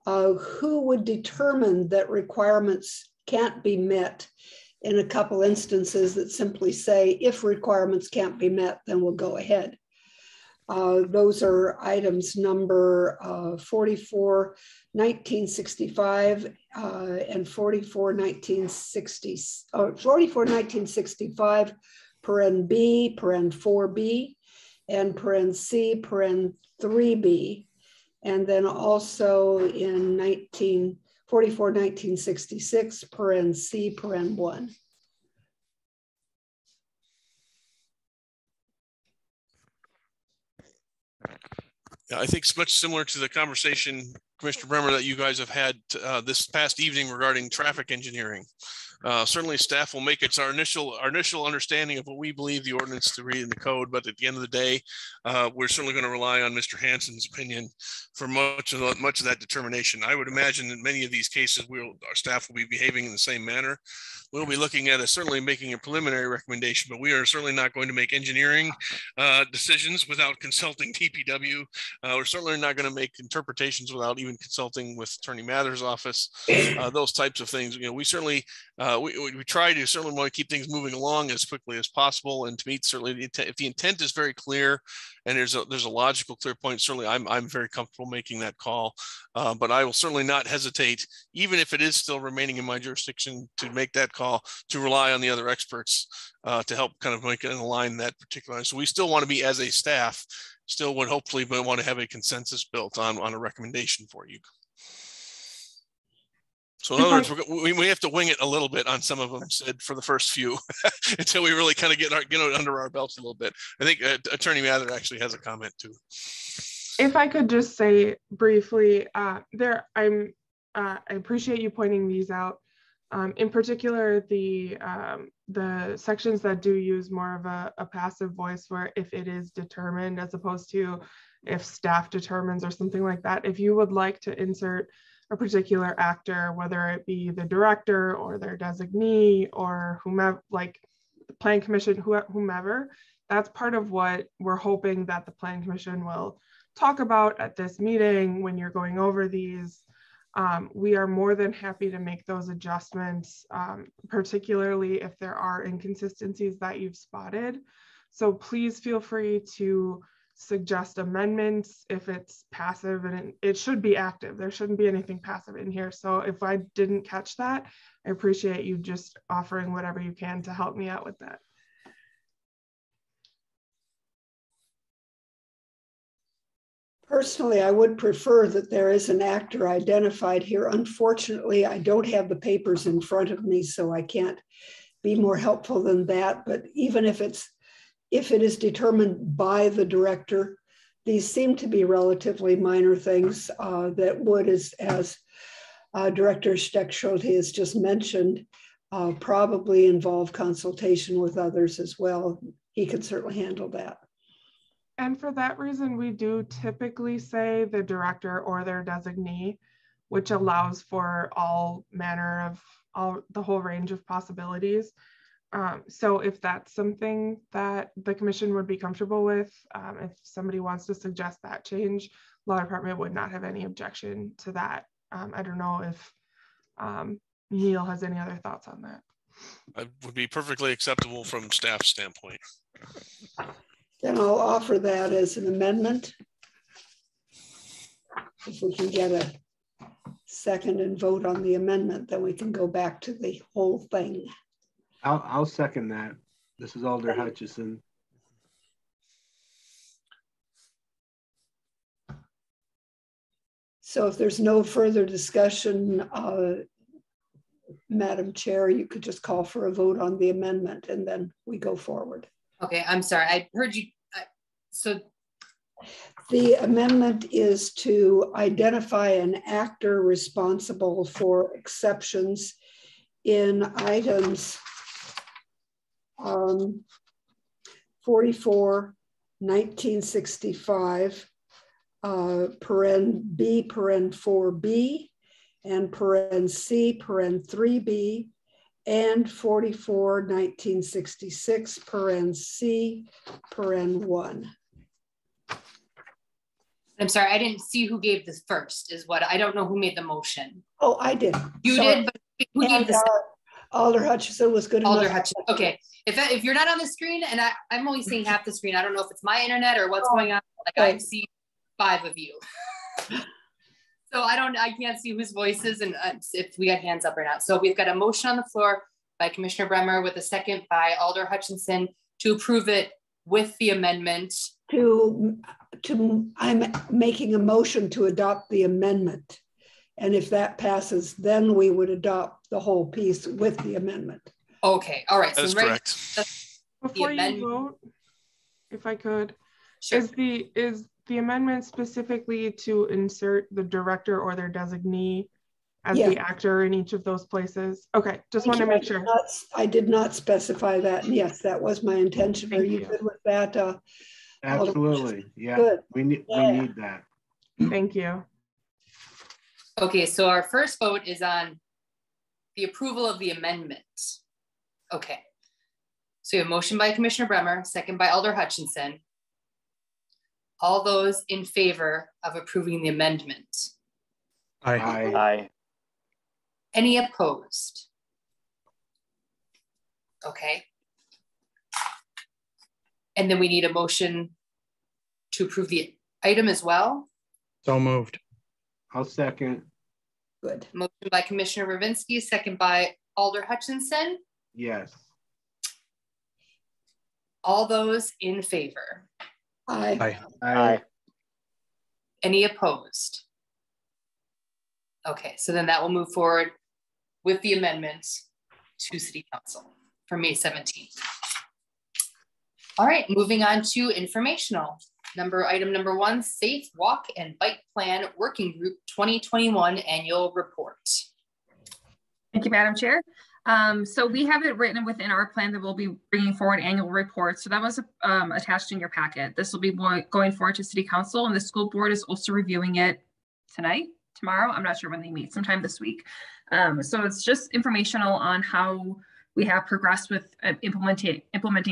who would determine that requirements can't be met in a couple instances that simply say, if requirements can't be met, then we'll go ahead. Those are items number 44, 1965 and 44, 1965, paren B, paren 4B, and paren C, paren 3B. And then also in 44, 1966, paren C, paren 1. Yeah, I think it's much similar to the conversation, Commissioner Bremer, that you guys have had this past evening regarding traffic engineering. Certainly staff will make our initial understanding of what we believe the ordinance to read in the code, but at the end of the day, we're certainly going to rely on Mr. Hansen's opinion for much of that determination. I would imagine in many of these cases, our staff will be behaving in the same manner. We'll be looking at certainly making a preliminary recommendation, but we are certainly not going to make engineering decisions without consulting DPW. We're certainly not going to make interpretations without even consulting with Attorney Mather's office. Those types of things. We certainly we try to certainly want to keep things moving along as quickly as possible, and to meet certainly the intent. If the intent is very clear and there's a logical clear point, certainly I'm very comfortable making that call. But I will certainly not hesitate, even if it is still remaining in my jurisdiction, to make that call, to rely on the other experts to help kind of make it and align that particular. So we still want to be, as a staff, still would hopefully want to have a consensus built on a recommendation for you. So in other words, we have to wing it a little bit on some of them, Sid, for the first few until we really kind of get it under our belts a little bit. I think Attorney Mather actually has a comment too. If I could just say briefly, I appreciate you pointing these out. In particular, the sections that do use more of a passive voice, where if it is determined, as opposed to if staff determines or something like that. If you would like to insert a particular actor, whether it be the director or their designee or whomever, like the Plan Commission, whomever, that's part of what we're hoping that the Plan Commission will talk about at this meeting when you're going over these. We are more than happy to make those adjustments, particularly if there are inconsistencies that you've spotted. So please feel free to suggest amendments if it's passive, and it should be active. There shouldn't be anything passive in here. So if I didn't catch that, I appreciate you just offering whatever you can to help me out with that. Personally, I would prefer that there is an actor identified here. Unfortunately, I don't have the papers in front of me, so I can't be more helpful than that. But even if it is determined by the director, these seem to be relatively minor things that would, as Director Steckschulte has just mentioned, probably involve consultation with others as well. He could certainly handle that. And for that reason, we do typically say the director or their designee, which allows for all manner of the whole range of possibilities. So if that's something that the commission would be comfortable with, if somebody wants to suggest that change, law department would not have any objection to that. I don't know if Neil has any other thoughts on that. It would be perfectly acceptable from staff standpoint. Then I'll offer that as an amendment. If we can get a second and vote on the amendment, then we can go back to the whole thing. I'll second that. This is Alder Hutchison. So if there's no further discussion, Madam Chair, you could just call for a vote on the amendment and then we go forward. Okay, I'm sorry, I heard you. So the amendment is to identify an actor responsible for exceptions in items 44, 1965, paren B, paren 4B, and paren C, paren 3B, and 44, 1966, paren C, paren 1. I'm sorry, I didn't see who gave this first, is what I don't know who made the motion. Oh, I did. You did, but who gave this? Alder Hutchison was good enough. Alder Hutchison. Okay. If you're not on the screen, and I'm only seeing half the screen, I don't know if it's my internet or what's going on. Like I see 5 of you. So I can't see whose voices and if we got hands up or not. So we've got a motion on the floor by Commissioner Bremer with a second by Alder Hutchison to approve it with the amendment. I'm making a motion to adopt the amendment. And if that passes, then we would adopt the whole piece with the amendment. Okay, all right. That is correct. Before you vote, if I could, sure. Is the amendment specifically to insert the director or their designee as the actor in each of those places? Okay, just want to make sure. I did not specify that. And yes, that was my intention. Are you good with that? Absolutely. Yeah, good. We need that. Thank you. Okay, so our first vote is on the approval of the amendment. Okay. So we have a motion by Commissioner Bremer, second by Alder Hutchison. All those in favor of approving the amendment? Aye. Aye. Any opposed? Okay. And then we need a motion to approve the item as well. So moved. I'll second. Good. Motion by Commissioner Ravinsky, second by Alder Hutchison. Yes. All those in favor? Aye. Aye. Aye. Any opposed? Okay, so then that will move forward with the amendment to City Council for May 17th. All right, moving on to informational. Item number 1, Safe Walk and Bike Plan Working Group 2021 Annual Report. Thank you, Madam Chair. So we have it written within our plan that we'll be bringing forward annual reports. So that was attached in your packet. This will be going forward to City Council, and the school board is also reviewing it tonight, tomorrow. I'm not sure when they meet, sometime this week. So it's just informational on how we have progressed with implementing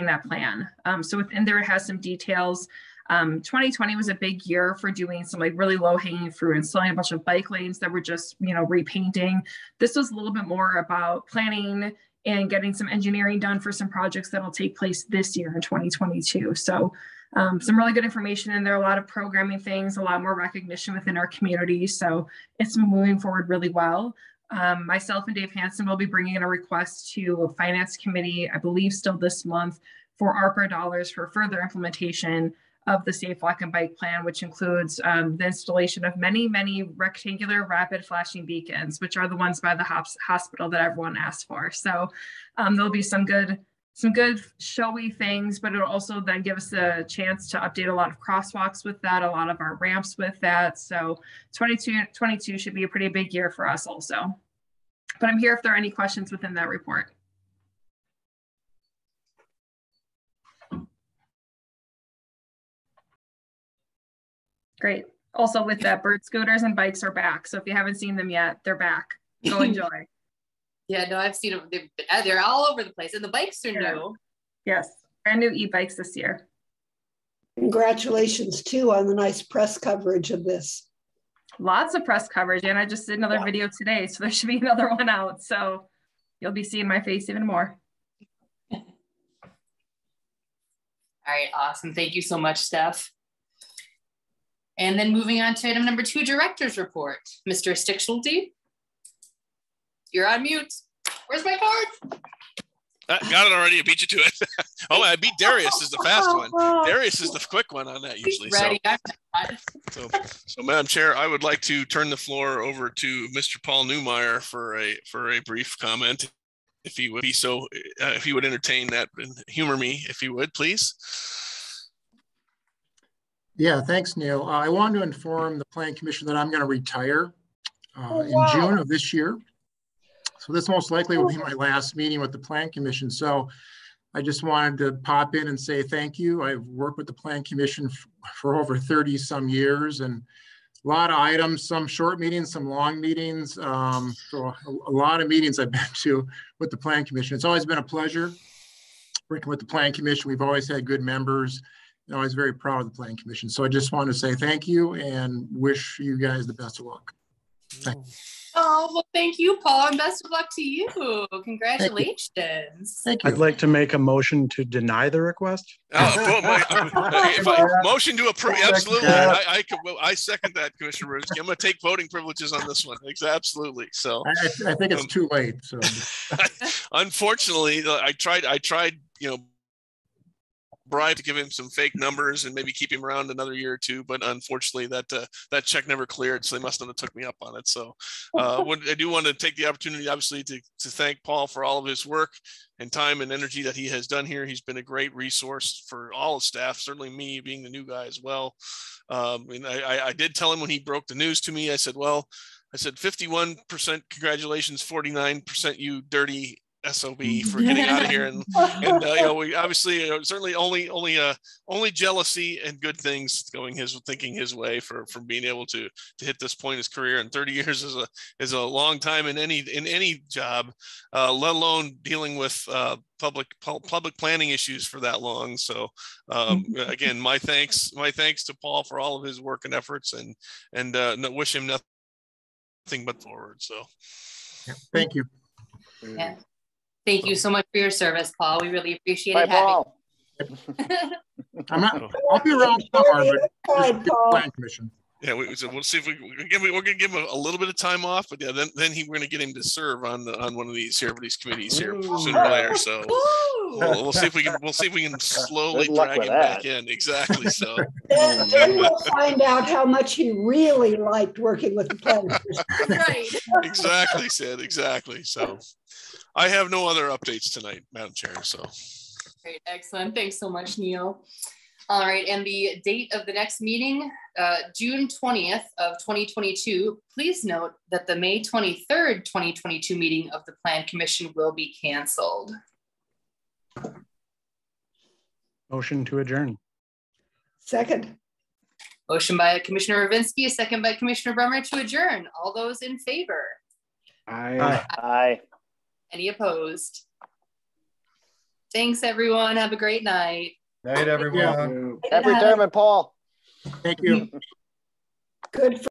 that plan. So within there, it has some details. 2020 was a big year for doing some like really low hanging fruit, installing a bunch of bike lanes that were just, repainting. This was a little bit more about planning and getting some engineering done for some projects that will take place this year in 2022. So some really good information in there, a lot of programming things, a lot more recognition within our community. So it's moving forward really well. Myself and Dave Hansen will be bringing in a request to a finance committee, I believe still this month, for ARPA dollars for further implementation of the Safe Walk and Bike Plan, which includes the installation of many, many rectangular rapid flashing beacons, which are the ones by the hospital that everyone asked for. So there'll be some good showy things, but it'll also then give us a chance to update a lot of crosswalks with that, a lot of our ramps with that. So 2022 should be a pretty big year for us also. But I'm here if there are any questions within that report. Great. Also with that, bird scooters and bikes are back. So if you haven't seen them yet, they're back. Go enjoy. Yeah, no, I've seen them. They're all over the place, and the bikes are new. Yes, brand new e-bikes this year. Congratulations too on the nice press coverage of this. Lots of press coverage, and I just did another video today, so there should be another one out. So you'll be seeing my face even more. All right, awesome. Thank you so much, Steph. And then moving on to item number 2, director's report. Mr. Stickschulte, you're on mute. Where's my card? Got it already. I beat you to it. Oh, I beat Darius is the fast one. Darius is the quick one on that usually. Ready. So, Madam Chair, I would like to turn the floor over to Mr. Paul Newmeyer for a brief comment, if he would be so, if he would entertain that and humor me, if he would, please. Yeah, thanks, Neil. I want to inform the Plan Commission that I'm going to retire in June of this year. So this most likely will be my last meeting with the Plan Commission. So I just wanted to pop in and say thank you. I've worked with the Plan Commission for over 30 some years, and a lot of items, some short meetings, some long meetings. So a lot of meetings I've been to with the Plan Commission. It's always been a pleasure working with the Plan Commission. We've always had good members. I was very proud of the Plan Commission. So I just wanted to say thank you and wish you guys the best of luck. Oh, well, thank you, Paul, and best of luck to you. Congratulations. Thank you. I'd like to make a motion to deny the request. Motion to approve. Absolutely. I second that, Commissioner Rudzki. I'm going to take voting privileges on this one. Absolutely. So I think it's too late. So unfortunately, I tried, bribe to give him some fake numbers and maybe keep him around another year or two, but unfortunately that check never cleared, so they must not have took me up on it. So I do want to take the opportunity, obviously, to thank Paul for all of his work and time and energy that he has done here. He's been a great resource for all of staff, certainly me being the new guy as well. And I did tell him when he broke the news to me, I said 51% congratulations, 49% you dirty SOB for getting out of here, and we obviously certainly only jealousy and good things thinking his way for being able to hit this point in his career. And 30 years is a long time in any job, let alone dealing with public planning issues for that long. So again, my thanks to Paul for all of his work and efforts, and wish him nothing but forward. So thank you. Yeah. Thank you so much for your service, Paul. We really appreciate it. Paul. I'll be around somewhere, but Plan Commission. Yeah, we'll see if we're going to give him a little bit of time off, but yeah, then we're going to get him to serve on one of these committees here sooner or later. So we'll see if we can slowly drag him back in. Exactly. So then we'll find out how much he really liked working with the Plan Commission. Right. Exactly, Sid. Exactly. So I have no other updates tonight, Madam Chair. So great, excellent. Thanks so much, Neil. All right, and the date of the next meeting, June 20th of 2022. Please note that the May 23rd, 2022 meeting of the Plan Commission will be canceled. Motion to adjourn. Second. Motion by Commissioner Ravinsky, a second by Commissioner Bremer to adjourn. All those in favor? Aye. Aye. Any opposed? Thanks, everyone. Have a great night. Night, everyone. Happy retirement, Paul. Thank you. Good for